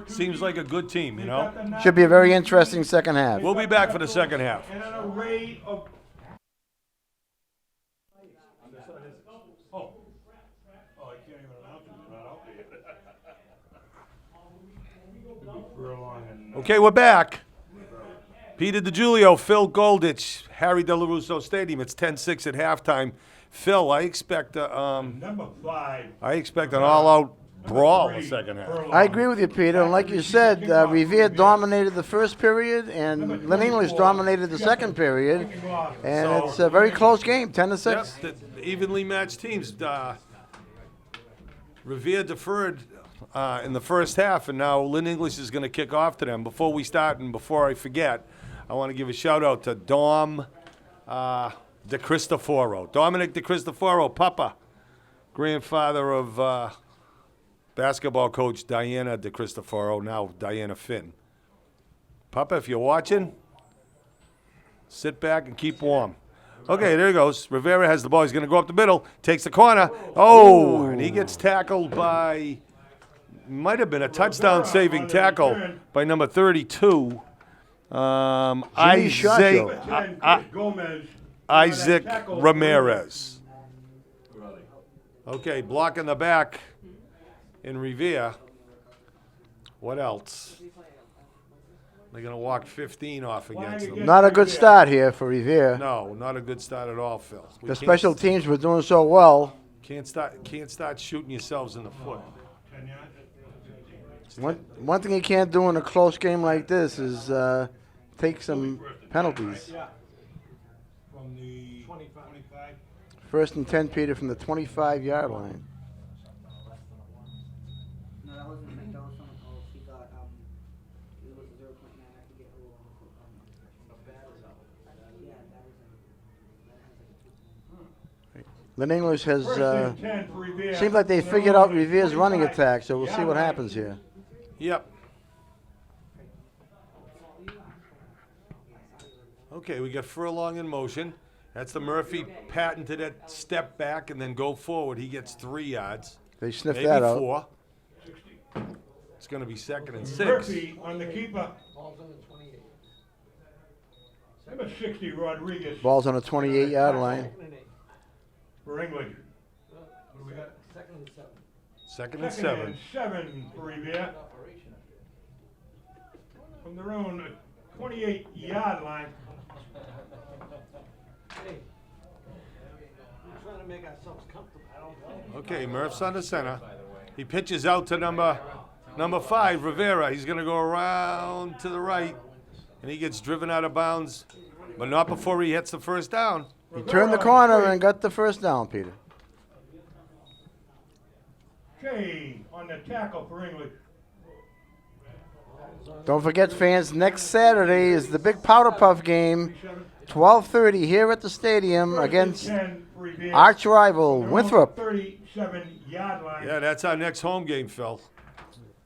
seems like a good team, you know? Should be a very interesting second half. We'll be back for the second half. And an array of. Oh. Oh, I can't even announce it. It's not out there yet. Furlong and, Okay, we're back. Peter DiGiulio, Phil Golditch, Harry Delarusso Stadium. It's 10-6 at halftime. Phil, I expect number 5. an all-out brawl in the second half. I agree with you, Peter. And like you said, Revere dominated the first period, and Lynn English dominated the second period. And it's a very close game, 10-6. Yep, the evenly matched teams. Revere deferred in the first half, and now Lynn English is going to kick off to them. Before we start and before I forget, I want to give a shout out to Dom DeCristoforo. Dominic DeCristoforo, Papa, grandfather of basketball coach Diana DeCristoforo, now Diana Finn. Papa, if you're watching, sit back and keep warm. Okay, there he goes. Rivera has the ball. He's going to go up the middle, takes the corner. Oh, and he gets tackled by, might have been a touchdown-saving tackle by number 32. Isaac Ramirez. Okay, blocking the back in Revere. What else? They're going to walk 15 off against them. Not a good start here for Revere. No, not a good start at all, Phil. The special teams were doing so well. Can't start shooting yourselves in the foot. One thing you can't do in a close game like this is take some penalties. From the 25. First and 10, Peter, from the 25-yard line. No, that wasn't him. That was someone else. He got, it was 0.9. I could get a little yeah, that was him. Lynn English has, First and 10 for Revere. seems like they figured out Revere's running attack, so we'll see what happens here. Yep. Okay, we got Furlong in motion. That's the Murphy patented it, step back and then go forward. He gets 3 yards. They sniffed Maybe that out. 4. It's going to be 2nd and 6. Murphy on the keeper. Number 60, Rodriguez Ball's on the 28-yard line. for English. What do we got? Second and 7. 2nd and 7. Second and 7 for Revere. From their own 28-yard line. Hey. We're trying to make ourselves comfortable. I don't know. Okay, Murph's on the center. He pitches out to number 5, Rivera. He's going to go around to the right, and he gets driven out of bounds, but not before he hits the first down. He turned the corner and got the first down, Peter. Jay on the tackle for English. Don't forget, fans, next Saturday is the big Powder Puff game, 12:30 here at the stadium against arch rival Winthrop. 37-yard line. Yeah, that's our next home game, Phil.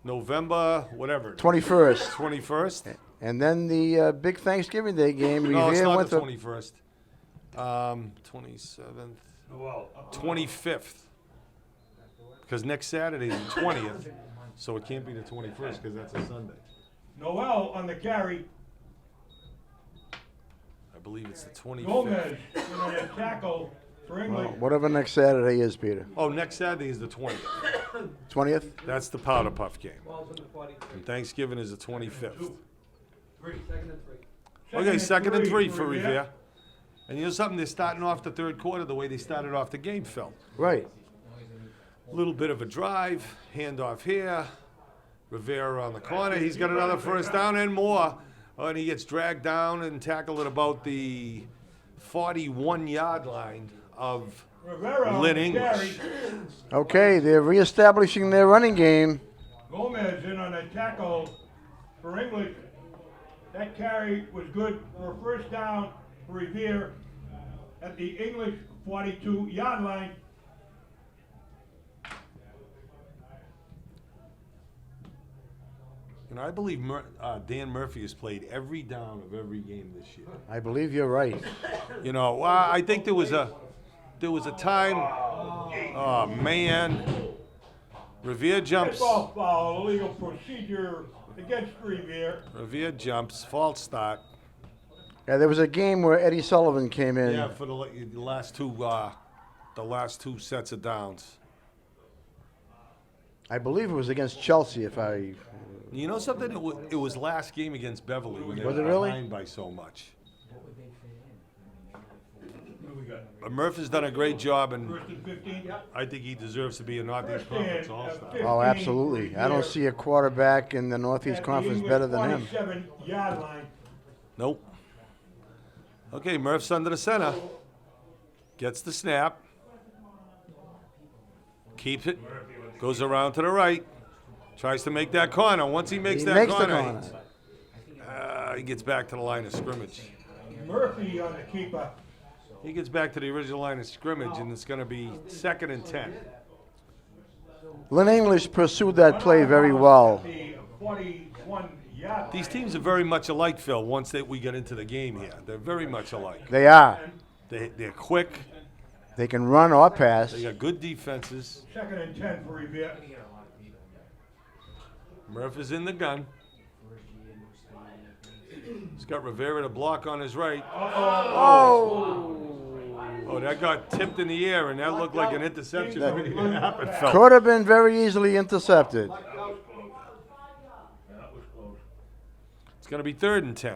November, whatever. 21st. 21st? And then the big Thanksgiving Day game, No, it's Revere not the Winthrop. 21st. 27th. 25th. Because next Saturday is the 20th, so it can't be the 21st because that's a Sunday. Noel on the carry. I believe it's the 25th. Gomez on the tackle for English. Well, whatever next Saturday is, Peter. Oh, next Saturday is the 20th. 20th? That's the Powder Puff game. Balls on the 43. And Thanksgiving is the 25th. 3. Second and 3. Okay, 2nd and 3 for Revere. And you know something? They're starting off the third quarter the way they started off the game, Phil. Right. Little bit of a drive, handoff here. Rivera on the corner. He's got another first down and more. Oh, and he gets dragged down and tackled at about the 41-yard line of Rivera on Lynn the English. carry. Okay, they're reestablishing their running game. Gomez in on the tackle for English. That carry was good for a first down for Revere at the English 42-yard line. And I believe Dan Murphy has played every down of every game this year. I believe you're right. You know, I think there was a time. Oh man, Revere jumps. Football foul, illegal procedure against Revere. Revere jumps. False start. Yeah, there was a game where Eddie Sullivan came in. Yeah, for the last two sets of downs. I believe it was against Chelsea, if I... You know something? It was last game against Beverly when they Was were it really? behind by so much. But Murphy's done a great job, and First and 15. I think he deserves to be a Northeast First Conference and All-Star. 15 Oh, absolutely. I don't Revere see a quarterback in the Northeast at the Conference English better than him. 47-yard line. Nope. Okay, Murph's under the center. Gets the snap. Keeps it. Goes around to the right. Tries to make that corner. Once he makes He that makes the corner, corner. he gets back to the line of scrimmage. Murphy on the keeper. He gets back to the original line of scrimmage, and it's going to be 2nd and 10. Lynn English pursued that play very well. The 41-yard These teams are very much alike, Phil, once we get into the game here. They're very much alike. They are. They're quick. They can run or pass. They got good defenses. 2nd and 10 for Revere. Murph is in the gun. He's got Rivera to block on his right. Oh, that got tipped in the air, and that looked like an interception. That happened, Phil. Could have been very easily intercepted. It's going to be 3rd and 10.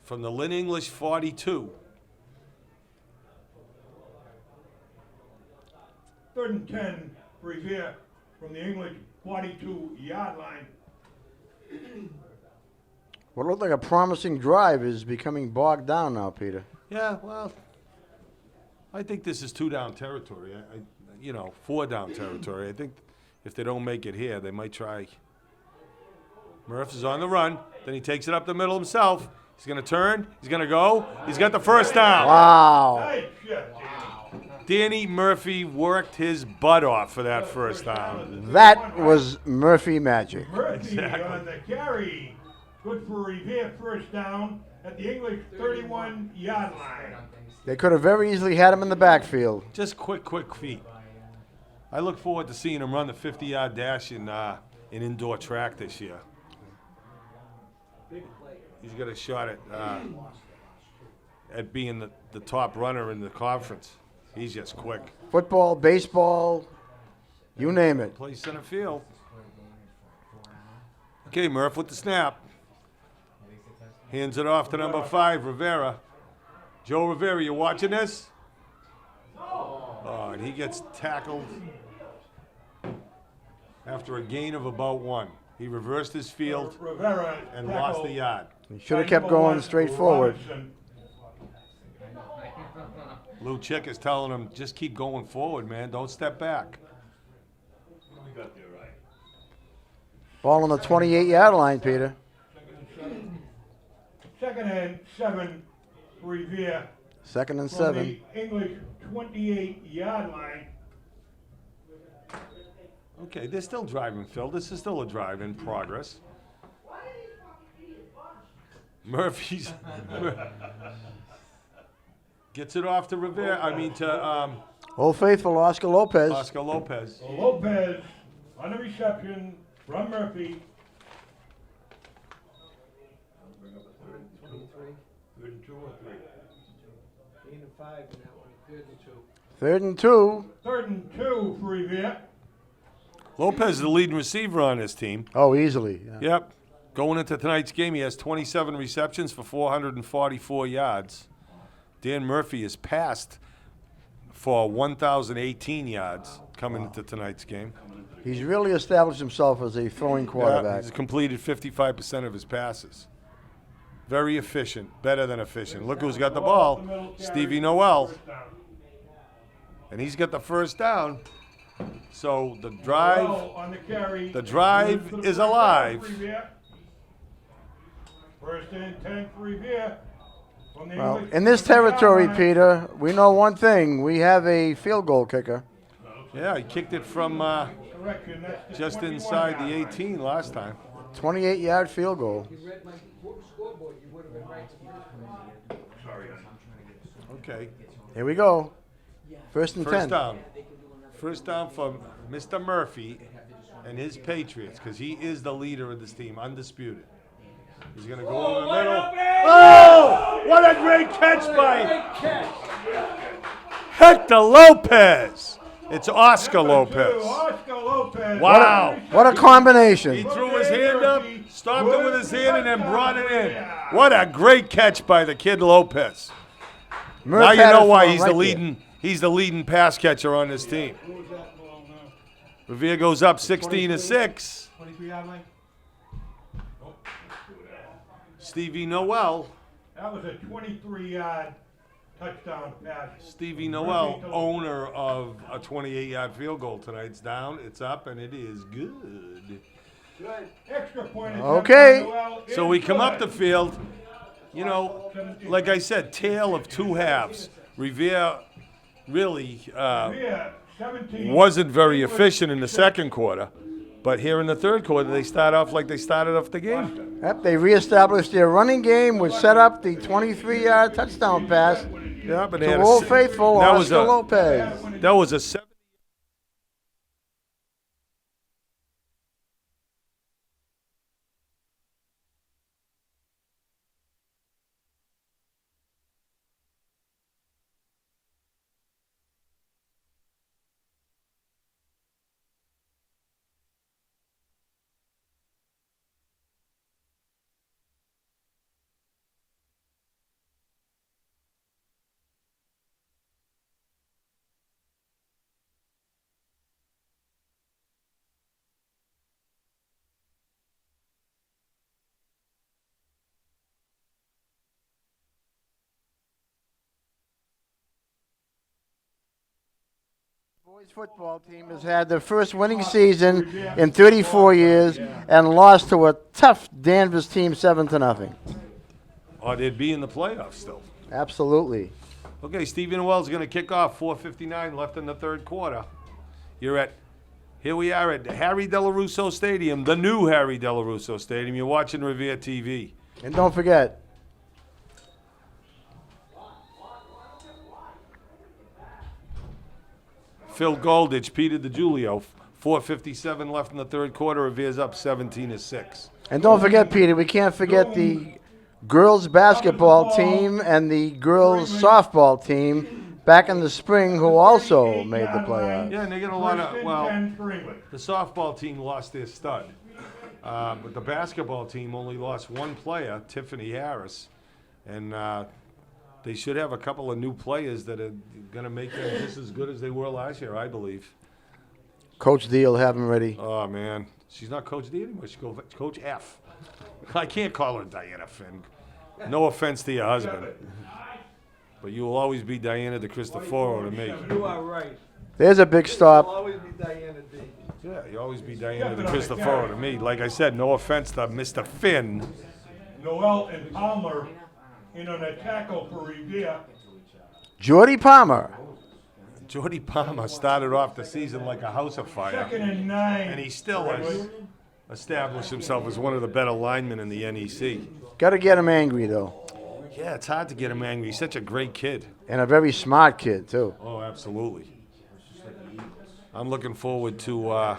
From the Lynn English 42. 3rd and 10 for Revere from the English 42-yard line. What looked like a promising drive is becoming bogged down now, Peter. Yeah, well, I think this is 2-down territory. 4-down territory. I think if they don't make it here, they might try. Murph is on the run. Then he takes it up the middle himself. He's going to turn. He's going to go. He's got the first down. Wow. Nice shot. Danny Murphy worked his butt off for that first down. That was Murphy magic. Murphy on the carry. Good for Revere, first down at the English 31-yard line. They could have very easily had him in the backfield. Just quick feet. I look forward to seeing him run the 50-yard dash in indoor track this year. He's got a shot at being the top runner in the conference. He's just quick. Football, baseball, you name it. Plays center field. Okay, Murph with the snap. Hands it off to number 5, Rivera. Joe Rivera, you watching this? Oh, and he gets tackled after a gain of about 1. He reversed his field Rivera and lost the yard. He should have kept going straight forward. Lou Chick is telling him, just keep going forward, man. Don't step back. Ball on the 28-yard line, Peter. 2nd and 7 for Revere 2nd and from 7. the English 28-yard line. Okay, they're still driving, Phil. This is still a drive in progress. Murphy's gets it off to Rivera. To Old Faithful, Oscar Lopez. Oscar Lopez. Lopez on the reception from Murphy. 3rd and 2 or 3? 8 and 5 in that one. 3rd and 2. 3rd and 2. 3rd and 2 for Revere. Lopez is the leading receiver on this team. Oh, easily. Yeah. Yep. Going into tonight's game, he has 27 receptions for 444 yards. Dan Murphy is passed for 1,018 yards coming into tonight's game. He's really established himself as a throwing quarterback. He's completed 55% of his passes. Very efficient, better than efficient. Look who's got the ball, Stevie Noel. And he's got the first down. So the drive is alive. First and 10 for Revere. Well, in this territory, Peter, we know one thing. We have a field goal kicker. Yeah, he kicked it from just inside the 18 last time. 28-yard field goal. You read my scoreboard, you would have been right. Okay. Here we go. First and 10. First down. First down for Mr. Murphy and his Patriots, because he is the leader of this team, undisputed. He's going to go over the middle. Oh! What a great catch by Hector Lopez. It's Oscar Lopez. Oscar Lopez. Wow. What a combination. He threw his hand up, stopped it with his hand, and then brought it in. What a great catch by the kid Lopez. Murph Now you had know it why for him he's right the there. leading. He's the leading pass catcher on this team. Revere goes up 16-6. 23-yard line. Stevie Noel. That was a 23-yard touchdown pass. Stevie Noel, owner of a 28-yard field goal tonight. It's down, it's up, and it is good. Extra point. Okay. So we come up the field. You know, like I said, tale of two halves. Revere really Revere, 17. wasn't very efficient in the second quarter, but here in the third quarter, they start off like they started off the game. Yep, they reestablished their running game, which set up the 23-yard touchdown pass Yeah, but they to had Old Faithful, that was Oscar a Lopez. that was a 7. Boys football team has had their first winning season in 34 years and lost to a tough Danvers team 7-0. Or they'd be in the playoffs still. Absolutely. Okay, Stephen Wells going to kick off. 4:59 left in the third quarter. Here we are at Harry Delarusso Stadium, the new Harry Delarusso Stadium. You're watching Revere TV. And don't forget, Phil Golditch, Peter DiGiulio. 4:57 left in the third quarter. Revere's up 17-6. and don't forget, Peter, we can't forget the girls basketball team and the girls softball team back in the spring who also made the playoffs. Yeah, and they get a lot First of, and well, 10 for England. the softball team lost their stud. But the basketball team only lost one player, Tiffany Harris. And they should have a couple of new players that are going to make them just as good as they were last year, I believe. Coach D will have them ready. Oh, man. She's not Coach D anymore. She's Coach F. I can't call her Diana Finn. No offense to your husband. But you will always be Diana de Cristoforo to me. You are right. There's a big I'll stop. always be Diana D. Yeah, you always be Diana de Cristoforo to me. Like I said, no offense to Mr. Finn. Noel and Palmer in on a tackle for Revere. Jordy Palmer. Jordy Palmer started off the season like a house of fire. 2nd and 9. And he still has established himself as one of the better linemen in the NEC. Got to get him angry, though. Yeah, it's hard to get him angry. He's such a great kid. And a very smart kid, too. Oh, absolutely. I'm looking forward to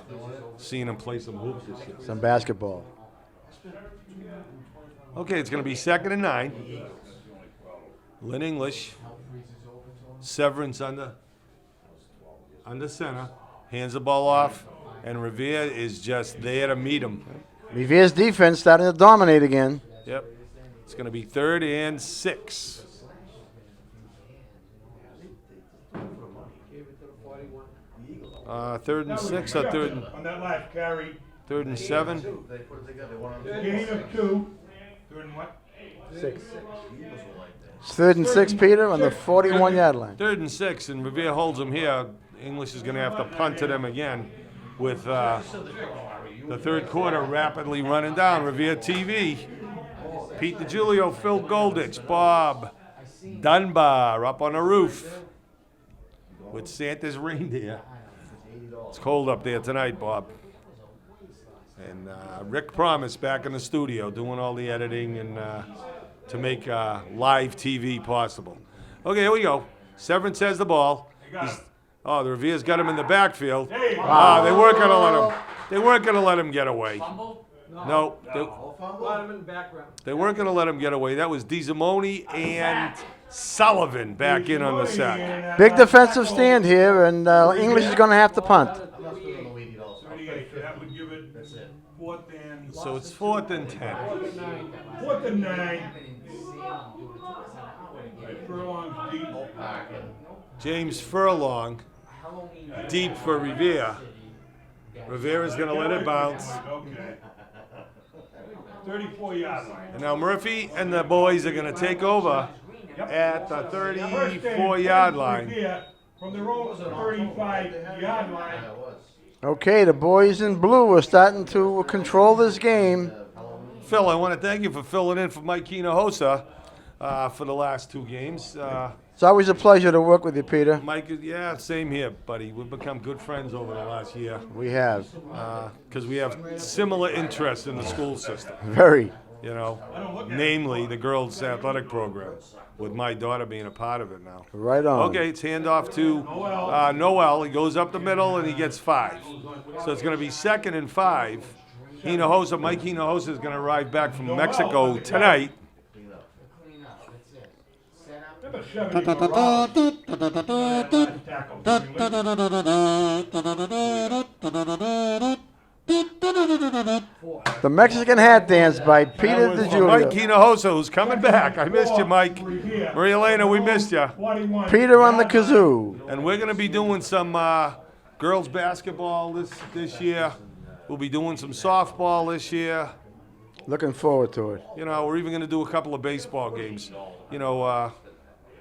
seeing him play some hoops this year. Some basketball. Okay, it's going to be 2nd and 9. Lynn English. Severance under center. Hands the ball off. And Revere is just there to meet him. Revere's defense starting to dominate again. Yep. It's going to be 3rd and 6. Third and 6 or On that last carry. 3rd and 7. Gain of 2. 3rd and what? It's 3rd and 6, Peter, on the 41-yard line. 3rd and 6, and Revere holds them here. English is going to have to punt to them again with the third quarter rapidly running down. Revere TV. Pete DiGiulio, Phil Golditch, Bob Dunbar up on the roof with Santa's reindeer. It's cold up there tonight, Bob. And Rick Promise back in the studio doing all the editing and to make live TV possible. Okay, here we go. Severance has the ball. The Revere's got him in the backfield. They weren't gonna let him. They weren't gonna let him get away. No, Got him in the background. they weren't gonna let him get away. That was DeZimone and Sullivan back in on the sack. Big defensive stand here, and English is going to have to punt. 38. So that would give it 4th and So it's 4th and 10. 4th and 9. Furlong's deep. James Furlong, deep for Revere. Rivera's gonna let it bounce. Okay. 34-yard line. And now Murphy and the boys are going to take over at the 34-yard line. From their own 35-yard line. Okay, the boys in blue are starting to control this game. Phil, I want to thank you for filling in for Mike Hinojosa. for the last 2 games. It's always a pleasure to work with you, Peter. Mike, yeah, same here, buddy. We've become good friends over the last year We have. because we have similar interests in the school system. Very. You know, namely the girls' athletic program, with my daughter being a part of it now. Right on. Okay, it's handoff to Noel. He goes up the middle and he gets 5. So it's going to be 2nd and 5. Mike Hinojosa is going to arrive back from Mexico tonight. Number 70, Morales. Tackle for English. The Mexican hat dance by Peter That was for Mike DeJulio. Hinojosa, who's coming back. I missed you, Mike. Maria Elena, we missed you. 41. Peter on the kazoo. And we're going to be doing some girls basketball this year. We'll be doing some softball this year. Looking forward to it. You know, we're even going to do a couple of baseball games. You know,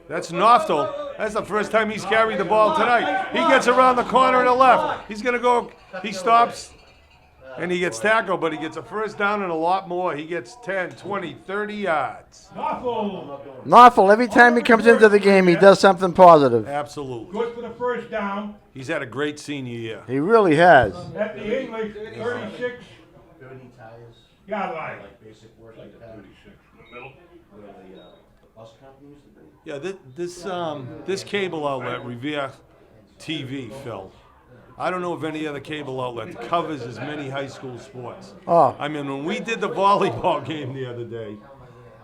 that's Noftel. That's the first time he's carried the ball tonight. He gets around the corner to the left. He's going to go, he stops, and he gets tackled, but he gets a first down and a lot more. He gets 10, 20, 30 yards. Norfolk, every time he comes into the game, he does something positive. Absolutely. Good for the first down. He's had a great senior year. He really has. At the English 36 yard line. Yeah, this cable outlet, Revere TV, Phil. I don't know of any other cable outlet that covers as many high school sports. Oh, I mean, when we did the volleyball game the other day,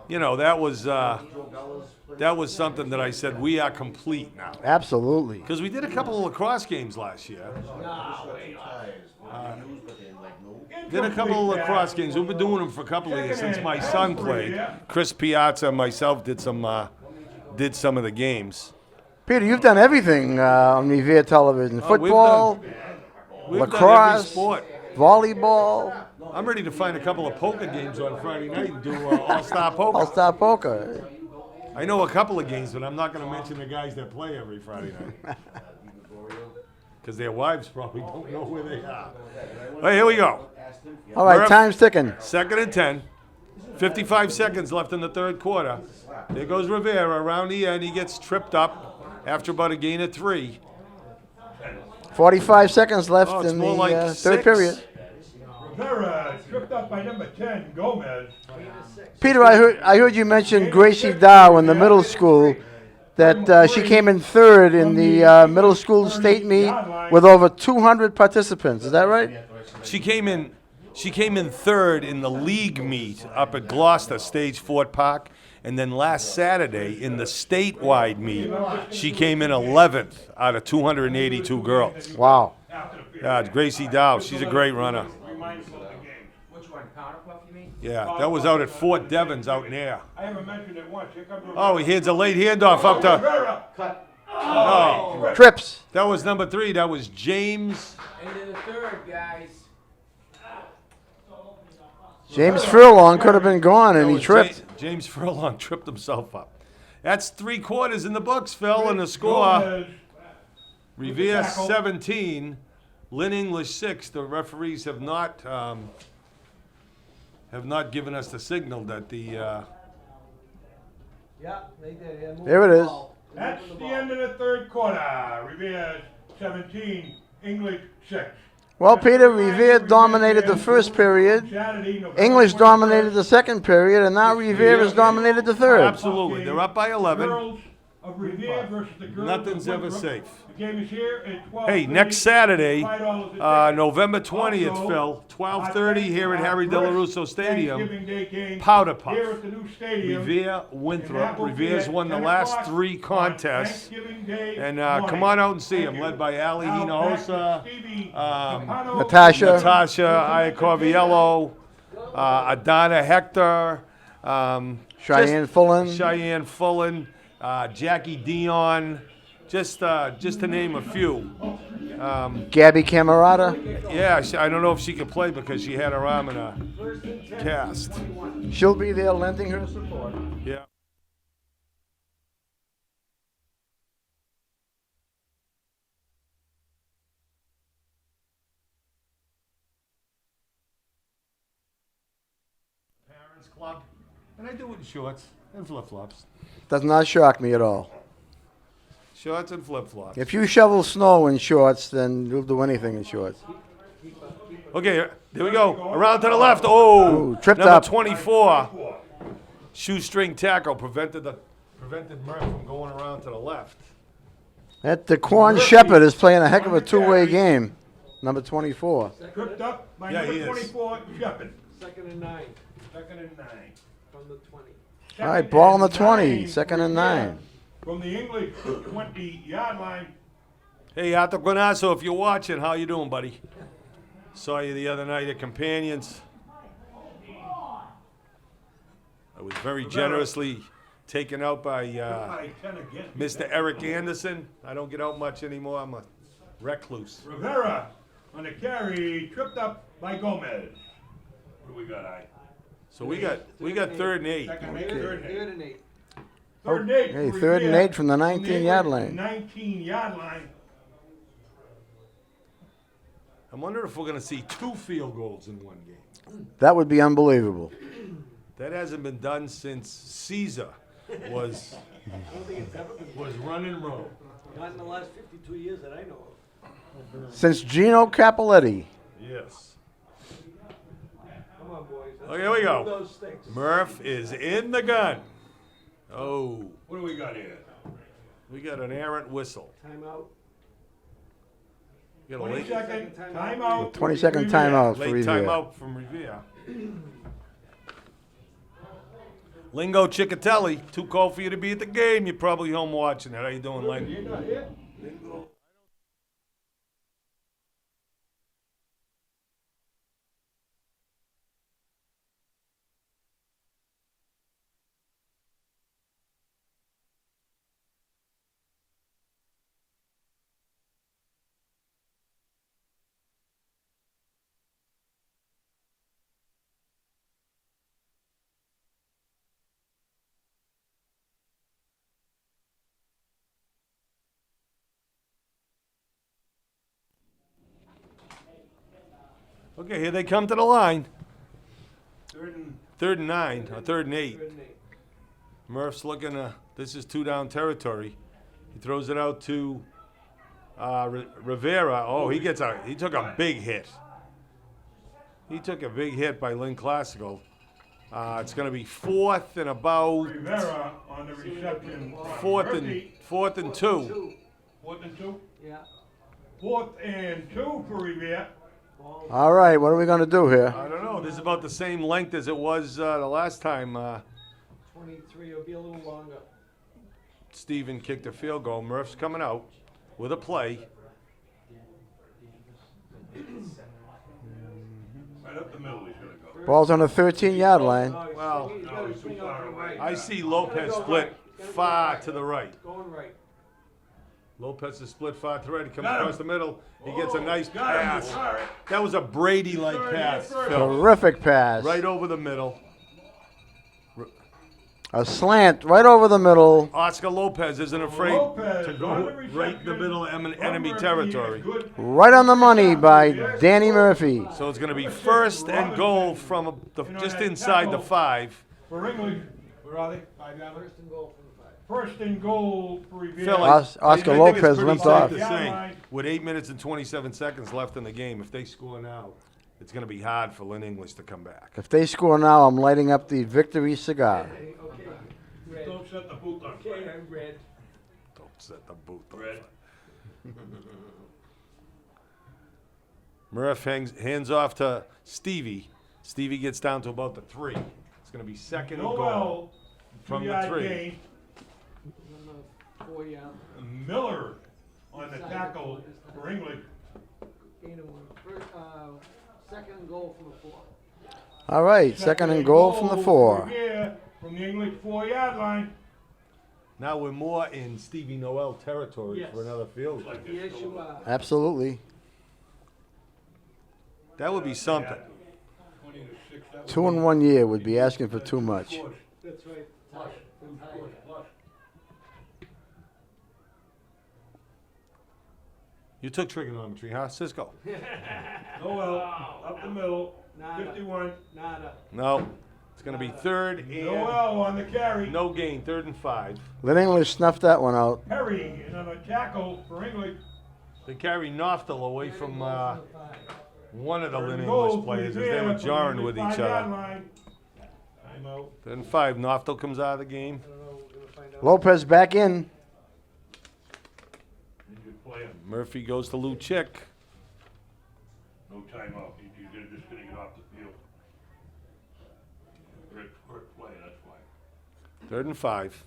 you know, that was something that I said we are complete now. absolutely. Because we did a couple of lacrosse games last year. Did a couple of lacrosse games. We've been doing them for a couple of years since my son played. Chris Piazza and myself did some of the games. Peter, you've done everything on Revere Television. Oh, we've Football, We've done every lacrosse, sport. volleyball, I'm ready to find a couple of poker games on Friday night and do all-star poker. all-star poker. I know a couple of games, but I'm not going to mention the guys that play every Friday night. Because their wives probably don't know where they are. Well, here we go. All right, Murph. time's ticking. 2nd and 10. 55 seconds left in the 3rd quarter. There goes Rivera around the end. He gets tripped up after about a gain of 3. 45 seconds left Oh, it's in more the like third 6. period. Rivera tripped up by number 10, Gomez. Peter, I heard you mention Gracie Dow in the middle school, that she came in 3rd in the middle school state meet with over 200 participants. Is that right? She came in 3rd in the league meet up at Gloucester, Stage Fort Park. And then last Saturday in the statewide meet, she came in 11th out of 282 girls. Wow. Gracie Dow, she's a great runner. Which one? Powder puff, you mean? Yeah, that was out at Fort Devens out in there. I haven't mentioned it once. Here comes Oh, he hands a late handoff up to. Rivera. No, Trips. that was number 3. That was James. Into the 3rd, guys. James Furlong could have been gone, and That he was tripped. James Furlong tripped himself up. That's 3 quarters in the books, Phil, and the score. Gomez. Revere Tackle. 17, Lynn English 6. The referees have not given us the signal that the. Yeah, they did. Yeah, move There the it is. ball. That's the end of the 3rd quarter. Revere 17, English 6. Well, Peter, Revere dominated the first period. Saturday, November English 21st. dominated the second period, and now Revere has dominated the third. Absolutely, they're up by 11. Girls of Revere versus the girls Nothing's of ever Winthrop. safe. The game is here at 12:30. Hey, next Saturday, $5 a ticket. November 20th, Also, Phil, 12:30 here at Harry first Delarusso Stadium. Thanksgiving Day game Powder Puff. Here at the new stadium. Revere in Winthrop. Appleton Revere's at won the 10 last o'clock 3 on contests. Thanksgiving Day And morning. come on out and see Thank them, you. led by Ali Now back to Hinojosa, Stevie um, Natasha. Natasha Iacoviello, Adana Hector, Cheyenne Fullen. Cheyenne Fullen, Jackie Dion, just to name a few. Gabby Camerata. Yeah, I don't know if she could play because she had her arm in a cast. She'll be there lending her support. Yeah. Parents Club, and I do it in shorts. And flip-flops. Does not shock me at all. Shorts and flip-flops. If you shovel snow in shorts, then you'll do anything in shorts. Okay, there we go. Around to the left. Oh, Ooh, tripped number up. 24. Shoestring tackle prevented Murph from going around to the left. That Daquan Shepard is playing a heck of a two-way game. Number 24. Tripped up by Yeah, he number is. 24, Shepard. Second and 9 Second and 9. from the 20. All right, ball on the Second 20. and Second and 9. From the English 20-yard line. Hey, Arthur Guanasso, if you're watching, how you doing, buddy? Saw you the other night at Companions. I was very generously taken out by By 10 again. Mr. Eric Anderson. I don't get out much anymore. I'm a recluse. Rivera on the carry, tripped up by Gomez. What do we got, I? So we got third and 8. Second and 8, third and 8. Third and 8. Third and 8. Hey, for third and Rivera 8 from the 19-yard line. 19-yard line. I'm wondering if we're going to see 2 field goals in one game. That would be unbelievable. That hasn't been done since Caesar was I don't think it's ever been running Rome. not in the last 52 years that I know of. Since Gino Capoletti. Yes. Come on, boys. Oh, here we go. Those sticks. Murph is in the gun. Oh, What do we got here? we got an errant whistle. Timeout. We got a 20 late, second timeout. 20-second Rivera. timeout for late Rivera. timeout from Revere. Lingo Ciccatelli, too cold for you to be at the game. You're probably home watching it. How you doing, Lynn? You're not here? Okay, here they come to the line. Third and 9, or 3rd and 8. Third and 8. Murph's looking this is 2 down territory. He throws it out to Rivera. Oh, he took a big hit. He took a big hit by Lynn Classical. It's going to be 4th and about Rivera on the reception. 4th and 2. 4th and 2? Yeah. 4th and 2 for Rivera. Ball. All right, what are we going to do here? I don't know. This is about the same length as it was the last time 23 will be a little longer. Steven kicked a field goal. Murph's coming out with a play. Right up the middle he's going to go. Ball's on the 13-yard line. Oh, he's Well, swinging, he's got to swing out to the right. I see Lopez split far to the right. Going right. Lopez is split far to the right. He comes Got him. across the middle. He gets a nice Got him. pass. All right. That was a Brady-like Sorry, pass, sorry. Phil. Terrific pass. Right over the middle. A slant right over the middle. Oscar Lopez isn't afraid Lopez to on go the right in the reception. middle of enemy Murphy territory. is good. Right on the money by Danny Murphy. So it's going to be 1st and goal from just inside the 5. For English, where are they? 5 yard line? First and goal from the 5. First and goal for Rivera. Phil, Oscar I think it's Lopez pretty limped safe off. to say, with 8 minutes and 27 seconds left in the game, if they score now, it's going to be hard for Lynn English to come back. If they score now, I'm lighting up the victory cigar. Okay. Red. Don't set the boot on Okay, fire. I'm red. Don't set the boot on Red. fire. Murph hands off to Stevie. Stevie gets down to about the 3. It's going to be 2nd and goal Noel, from the 2-yard 3. gain. On the 4 yard. Miller on the tackle for English. Gain of 1. First, second and goal from the 4. All right, second and goal from the 4. Rivera from the English 4-yard line. Now we're more in Stevie Noel territory Yes. for another field goal. The issue, Absolutely. That would be something. 20 to 6. That 2 in 1 year would be asking for too much. that's right. You took trigonometry, huh, Cisco? Noel up the middle. Nada. 51. Nada. No. It's going to be third and Noel on the carry. no gain, 3rd and 5. Lynn English snuffed that one out. Perry, another tackle for English. They carry Noftel away from one of the Lynn Goal English for players as they Revere were from the jarring English with each 5-yard other. line. Timeout. 3rd and 5. Noftel comes out of the game. Lopez back in. Injured player. Murphy goes to Lou Chick. No timeout. He's just gonna get off the field. Hurt play, that's why. 3rd and 5.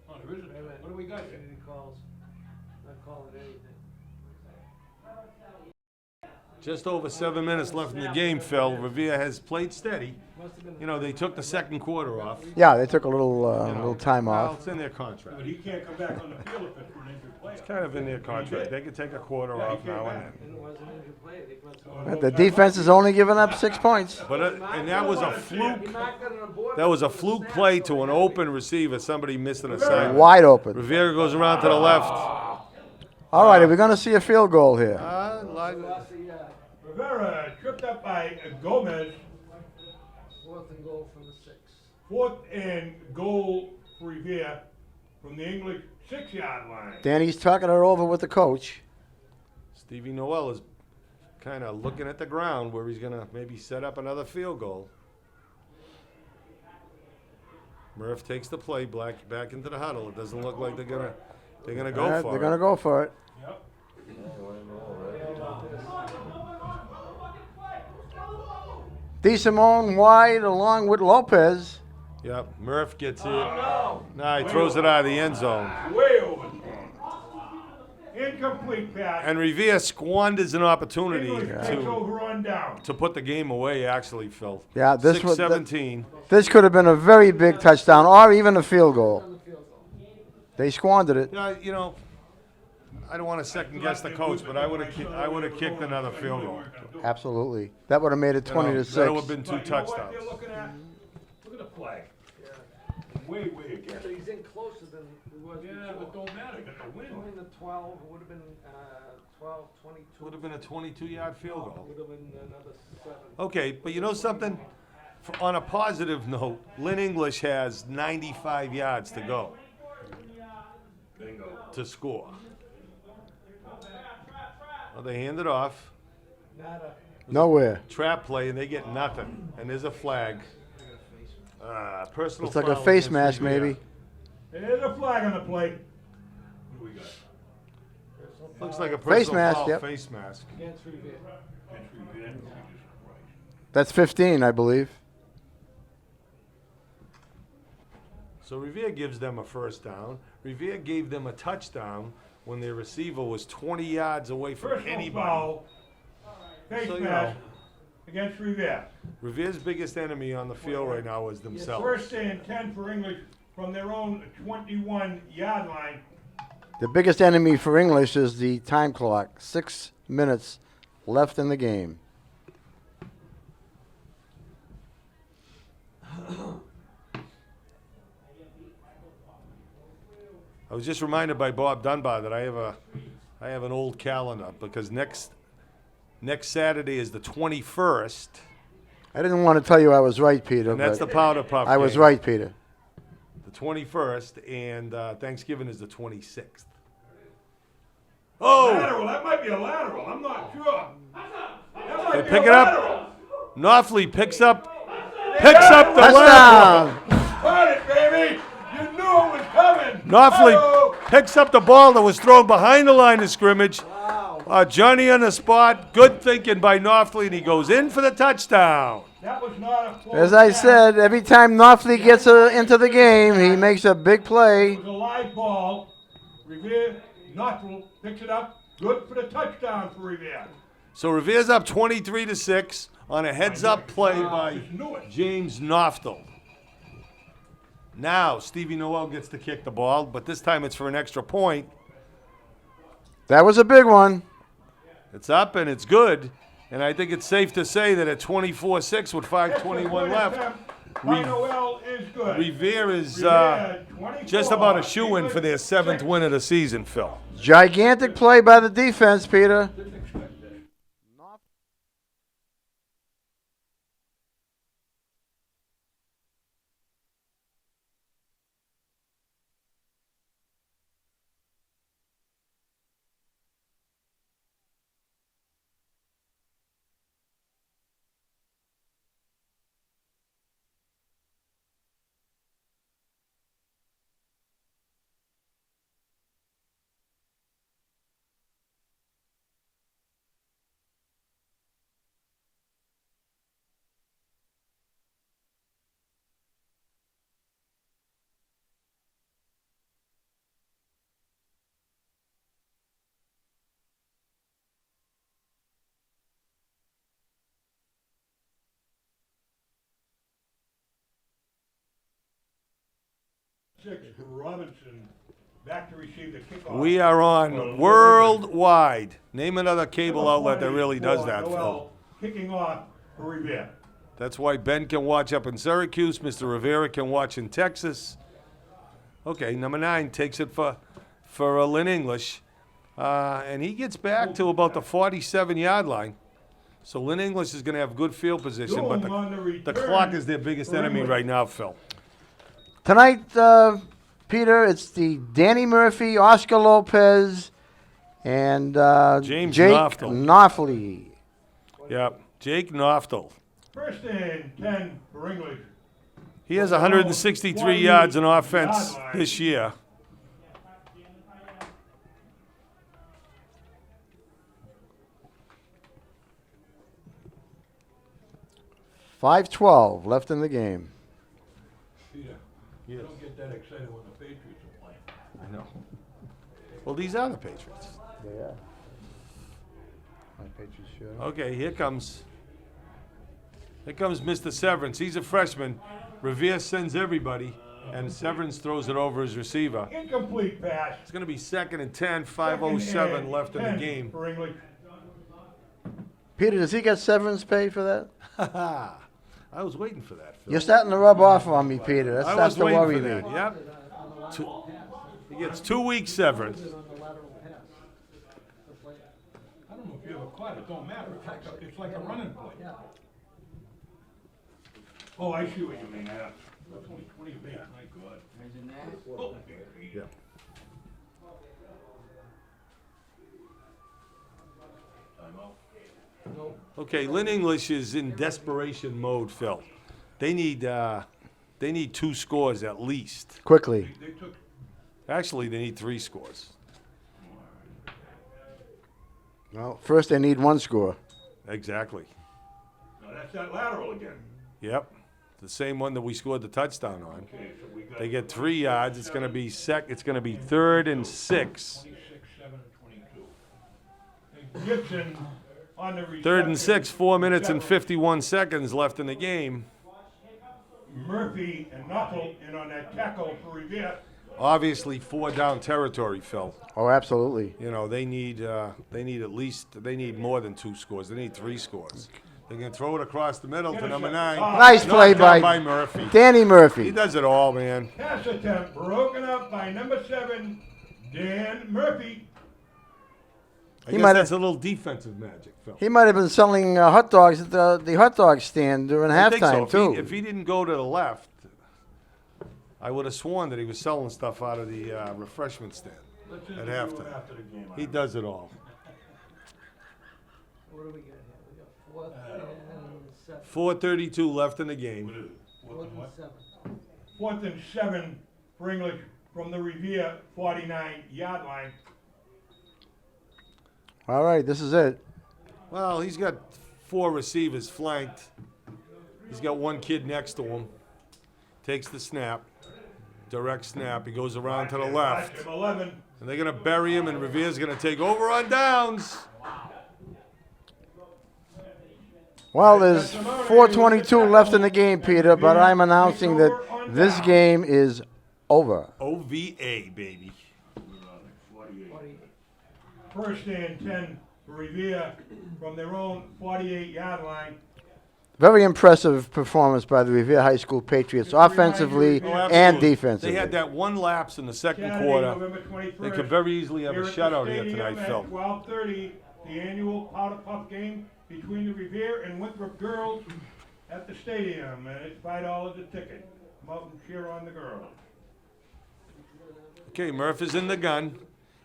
Oh, there isn't. What do we got? Any calls? Not calling anything. Just over 7 minutes left in the game, Phil. Revere has played steady. You know, they took the second quarter off. Yeah, they took a little You know. little time Well, off. it's in their contract. But he can't come back on the field if it's for an injured player. It's kind of in their contract. They can take a quarter Yeah, he off came now back. and then. It wasn't injured player. They put some. But the defense has only given up 6 points. But and that was a fluke. He marked it on the board. That was a fluke play to an open receiver. Somebody missed an assignment. Wide open. Revere goes around to the left. All right, are we going to see a field goal here? Rivera tripped up by Gomez. 4th and goal from the 6. 4th and goal for Revere from the English 6-yard line. Danny's talking her over with the coach. Stevie Noel is kind of looking at the ground where he's going to maybe set up another field goal. Murph takes the play back into the huddle. It doesn't look like they're gonna go for They're it. going to go for it. Yep. DeSimone wide along with Lopez. Yep, Murph gets it. Nah, he throws it out of the end zone. Way over. Incomplete pass. And Revere squanders an opportunity English takes to over on down. put the game away, actually, Phil. Yeah, this was 6-17. this could have been a very big touchdown or even a field goal. They squandered it. Yeah, you know, I don't want to second guess the coach, but I would have kicked another field goal. Absolutely. That would have made it 20 to That would 6. have been 2 You know what touchdowns. they're looking at? Look at the flag. Way again. So he's in closer than he was Yeah, but before. don't matter. Got the win. Only in the 12. It would have been 12, 22. Would have been a 22-yard field goal. Would have been another 7. Okay, but you know something? On a positive note, Lynn English has 95 yards to go Bingo. to score. Well, they hand it off. Nada. Nowhere. Trap play, and they get nothing. And there's a flag. Personal It's like a foul face against mask, Revere. maybe. There's a flag on the play. What do we got? Looks like a Face personal mask, foul yep. face mask. Against Revere. Against Revere. Jesus Christ. That's 15, I believe. So Revere gives them a first down. Revere gave them a touchdown when their receiver was 20 yards away from Personal anybody. foul. Face So, you mask know. against Revere. Revere's biggest enemy on the field right now is themselves. 1st and 10 for English from their own 21-yard line. The biggest enemy for English is the time clock. 6 minutes left in the game. I was just reminded by Bob Dunbar that I have an old calendar because next Saturday is the 21st, I didn't want to tell you I was right, Peter, and that's the but Powder Puff I was game. right, Peter. The 21st, and Thanksgiving is the 26th. Oh! Lateral. That might be a lateral. I'm not sure. That might They be pick a it up. lateral. Knopfler picks up the lateral. Touchdown! Got it, baby. You knew it was coming. Knopfler Uh-oh. picks up the ball that was thrown behind the line of scrimmage. Johnny on the spot. Good thinking by Knopfler, and he goes in for the touchdown. That was not a close As I pass. said, every time Knopfler gets into the game, he makes a big play. It was a live ball. Revere, Knopfler picks it up. Good for the touchdown for Revere. So Revere's up 23-6 on a heads-up play by Just knew it. James Knopfler. Now Stevie Noel gets to kick the ball, but this time it's for an extra point. That was a big one. It's up and it's good, and I think it's safe to say that at 24-6 with 5:21 left, By Noel is good. Revere is Revere, 24. just about a shoe-in for their 7th win of the season, Phil. Gigantic play by the defense, Peter. 6, Robinson, back to receive the kickoff. We are on worldwide. Name another cable outlet that really does that, Phil. Noel, kicking off for Revere. That's why Ben can watch up in Syracuse. Mr. Rivera can watch in Texas. Okay, number 9 takes it for Lynn English. And he gets back to about the 47-yard line. So Lynn English is going to have good field position, but Doom on the the return clock is their biggest for enemy English. right now, Phil. Tonight, Peter, it's the Danny Murphy, Oscar Lopez, and James Jake Knopfel. Knopfli. Yep, Jake Knopfel. First and 10 for English. He has 163 yards in offense this year. .5:12 left in the game. Peter, you don't get that excited when the Patriots are playing. I know. Well, these are the Patriots. Yeah. My Patriots shirt. Okay, here comes Mr. Severance. He's a freshman. Revere sends everybody, and Severance throws it over his receiver. Incomplete pass. It's going to be 2nd and 10, 5:07 Second left in the and 10 game. For English. Peter, does he get severance pay for that? I was waiting for that, Phil. You're starting to rub off on me, Peter. That I starts was to waiting worry for me. that. Yep. He gets 2 weeks severance. I don't know if you ever caught it. Don't matter. It's like a running play. Oh, I see what you mean. Yeah. That's only 20 feet. My God. Oh, Yeah. timeout. Okay, Lynn English is in desperation mode, Phil. They need 2 scores at least. Quickly. They took. Actually, they need 3 scores. Well, first they need 1 score. Exactly. No, that's that lateral again. Yep. The same one that we scored the touchdown on. Okay, so we got They get 3 yards. It's going to be It's going to be 3rd and 6. 26, 7, and 22. And Gibson on the 3rd and 6. 4 minutes and 7. 51 seconds left in the game. Murphy and Knuckle in on that tackle for Revere. Obviously, 4 down territory, Phil. Oh, absolutely. You know they need more than 2 scores. They need 3 scores. They can throw it across the middle to number 9. Nice play Knocked down by Murphy. Danny He Murphy. does it all, man. Pass attempt broken up by number 7, Dan Murphy. I He guess might that's have- a little defensive magic, Phil. He might have been selling hot dogs at the hot dog stand during I think so. halftime, too. If he didn't go to the left, I would have sworn that he was selling stuff out of the refreshment stand Let's at interview him halftime. after the game. He does it all. What do we got here? We got 4th and 7. 4:32 left in the game. 4th and 7. 4th and 7 for English from the Revere 49-yard line. All right, this is it. Well, he's got 4 receivers flanked. He's got 1 kid next to him. Takes the snap. Direct snap. He goes around to the left. Watch him, 11. And they're going to bury him, and Revere's going to take over on downs. Well, there's 4:22 left in the game, Peter, but I'm announcing that this game is over. OVA, baby. 48. First and 10 for Revere from their own 48-yard line. Very impressive performance by the Revere High School Patriots, offensively Oh, and absolutely. defensively. They had that one lapse in the second Saturday, quarter. November 21st. They could very easily have a at the shutout here stadium tonight, at Phil. 12:30, the annual Powder Puff game between the Revere and Winthrop girls at the stadium, and it's $5 a ticket. Come out and cheer on the girls. Okay, Murph is in the gun.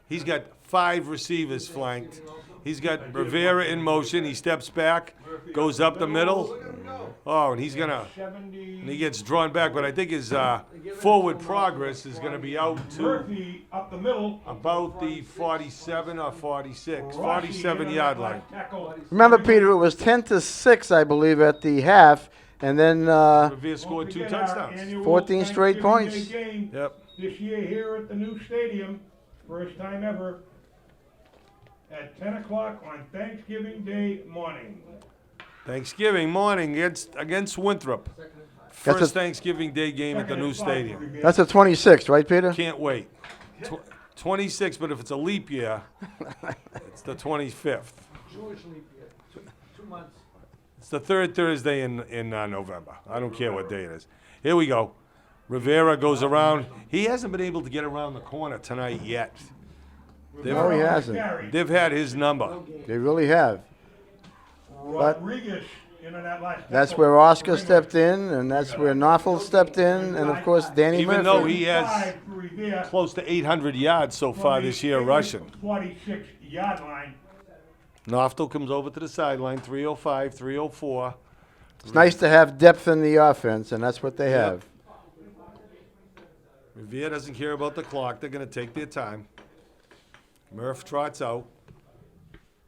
He's got 5 receivers flanked. He's got Rivera in motion. He steps back, goes up the middle. Oh, and he's gonna, 70. and he gets drawn back. But I think his forward progress is gonna be out to Murphy up the middle. about the 47 or 46, 47-yard line. Remember, Peter, it was 10-6, I believe, at the half, and then Revere scored 2 touchdowns. 14 straight points. Yep. This year here at the new stadium, first time ever, at 10 o'clock on Thanksgiving Day morning. Thanksgiving morning against Winthrop. First Thanksgiving Day game at the new stadium. That's a 26th, right, Peter? Can't wait. 26, but if it's a leap year, it's the 25th. Jewish leap year, 2 months. It's the third Thursday in November. I don't care what day it is. Here we go. Rivera goes around. He hasn't been able to get around the corner tonight yet. No, he hasn't. They've had his number. They really have. Rodriguez in on that last That's tackle where Oscar for stepped in, and that's where Knoffel stepped in, and of course Danny Even though Murphy. he has 5 for Revere close to 800 yards so from far the this year English rushing. 46-yard line. Noftel comes over to the sideline, 305, 304. It's nice to have depth in the offense, and that's what they Yep. have. Revere doesn't care about the clock. They're going to take their time. Murph trots out.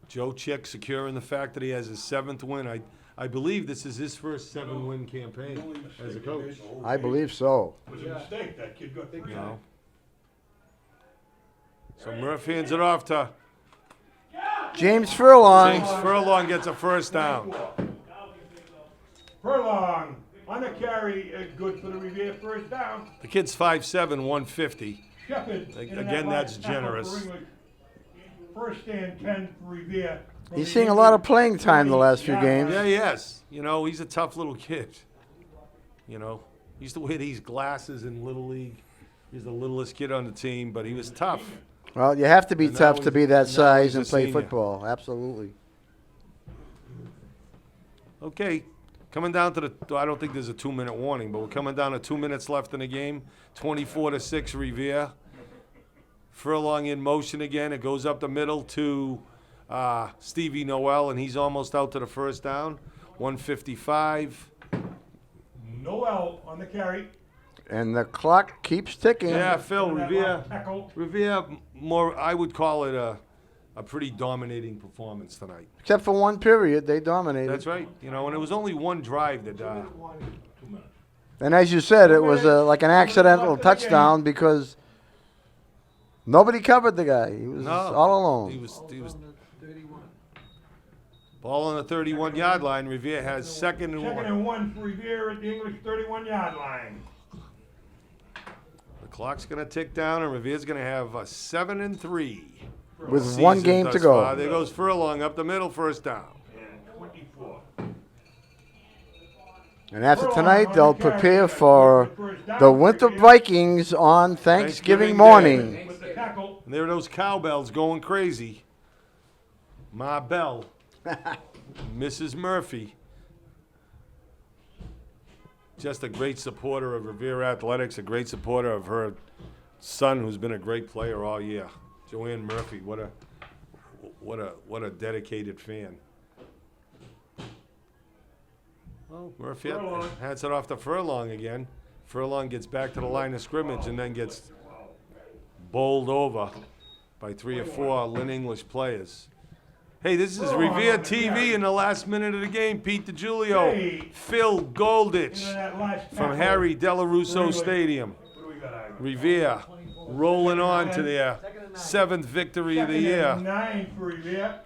Joe Chick securing the fact that he has his 7th win. I believe this is his first 7-win campaign as a coach. I believe so. It was a mistake. That kid got You know. So Murph hands it off to James Furlong. James Furlong, gets a first down. Furlong on the carry, good for the Revere first down. The kid's 5'7", 150. Shepard. in on Again, that that's last tackle for generous. English. First and 10 for Revere. from He's the seeing a lot of English playing time the last few 40-yard games. Yeah, he has. You know, he's a tough little kid. You know, he used to wear these glasses in Little League. He's the littlest kid on the team, but he was tough. Well, you have to be And now tough to he's- be that now size he's a and play senior. football. Absolutely. Okay, coming down to the, I don't think there's a 2-minute warning, but we're coming down to 2 minutes left in the game. 24-6 Revere. Furlong in motion again. It goes up the middle to Stevie Noel, and he's almost out to the first down. 155. Noel on the carry. And the clock keeps ticking. Yeah, Phil, On that Revere. last tackle. Revere, more, I would call it a pretty dominating performance tonight. Except for one period, they dominated. That's right. You know, and it was only one drive that, And as you said, it was like an accidental touchdown because nobody covered the guy. He was no, all alone. He was ball on the 31-yard line. Revere has second and Second 1. and 1 for Revere at the English 31-yard line. The clock's going to tick down, and Revere's going to have a 7-3. With one season game thus to go. far. There goes Furlong up the middle, first down. And 24. And after tonight, they'll prepare for the Winthrop Vikings on Thanksgiving Thanksgiving morning. With the tackle. And there are those cowbells going crazy. Ma Bell, Mrs. Murphy. Just a great supporter of Revere Athletics, a great supporter of her son, who's been a great player all year. Joanne Murphy, what a dedicated fan. Well, Murphy hands it off to Furlong again. Furlong gets back to the line of scrimmage and then gets bowled over by 3 or 4 Lynn English players. Hey, this is Revere TV in the last minute of the game. Pete DiGiulio, Phil Golditch Into that last from tackle. Harry Delarusso Stadium. What do we got, Ira? Revere rolling on to their 7th victory of the Second year. and 9 for Revere.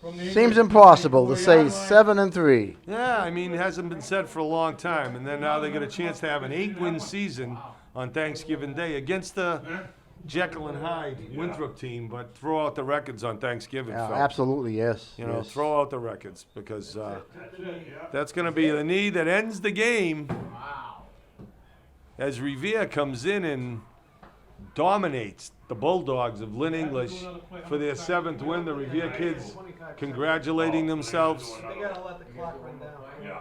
From the Seems English impossible to 24-yard say line. 7-3. Yeah, I mean, it hasn't been said for a long time. And then now they get a chance to have an 8-win season on Thanksgiving Day against the Jekyll and Hyde Winthrop team, but throw out the records on Thanksgiving, Phil. Absolutely, yes. You know, yes. throw out the records because that's going to be the knee that ends the game as Revere comes in and dominates the Bulldogs of Lynn English for their 7th win. The Revere kids congratulating themselves. They gotta let the clock run down. Yeah.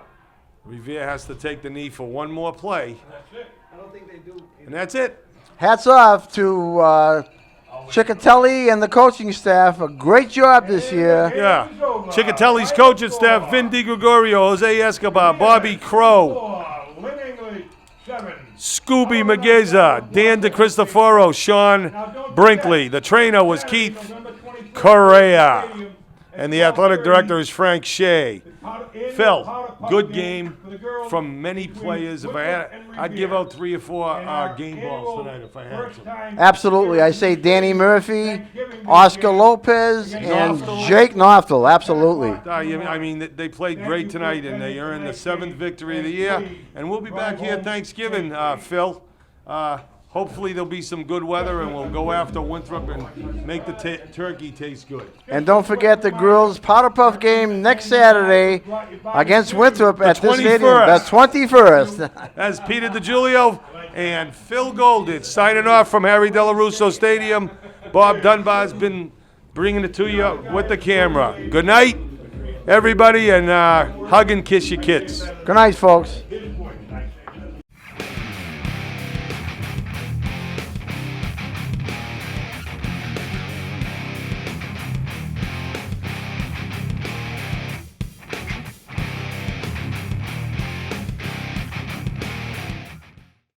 Revere has to take the knee for one more play, That's it. I don't think they do. and that's it. Hats off to Ciccatelli and the coaching staff. A great job this year. Yeah. Ciccatelli's coaching staff, Vin DiGregorio, Jose Escobar, Bobby Crow, 4, Lynn English 7. Scooby Mageza, Dan DeCristoforo, Sean Brinkley. The trainer was Keith Correa. and the athletic director is Frank Shea. Phil, Powder good puff game for the girls from many between players. If I Winthrop had, and I'd give Revere. out 3 or 4 And our game annual balls tonight if I had first to. time Absolutely. I say Danny Murphy, Thanksgiving Day Oscar game Lopez, against and Knopfel. Jake Knopfel. Absolutely. I mean, they played great tonight, and they earned the 7th victory of the year. And we'll be back here Thanksgiving, Phil. Hopefully there'll be some good weather, and we'll go after Winthrop and make the turkey taste good. And don't forget the girls' Powder Puff game next Saturday against Winthrop at this stadium. 21st. The 21st. As Peter DiGiulio and Phil Golditz signing off from Harry Delarusso Stadium. Bob Dunbar's been bringing it to you with the camera. Good night, everybody, and hug and kiss your kids. Good night, folks.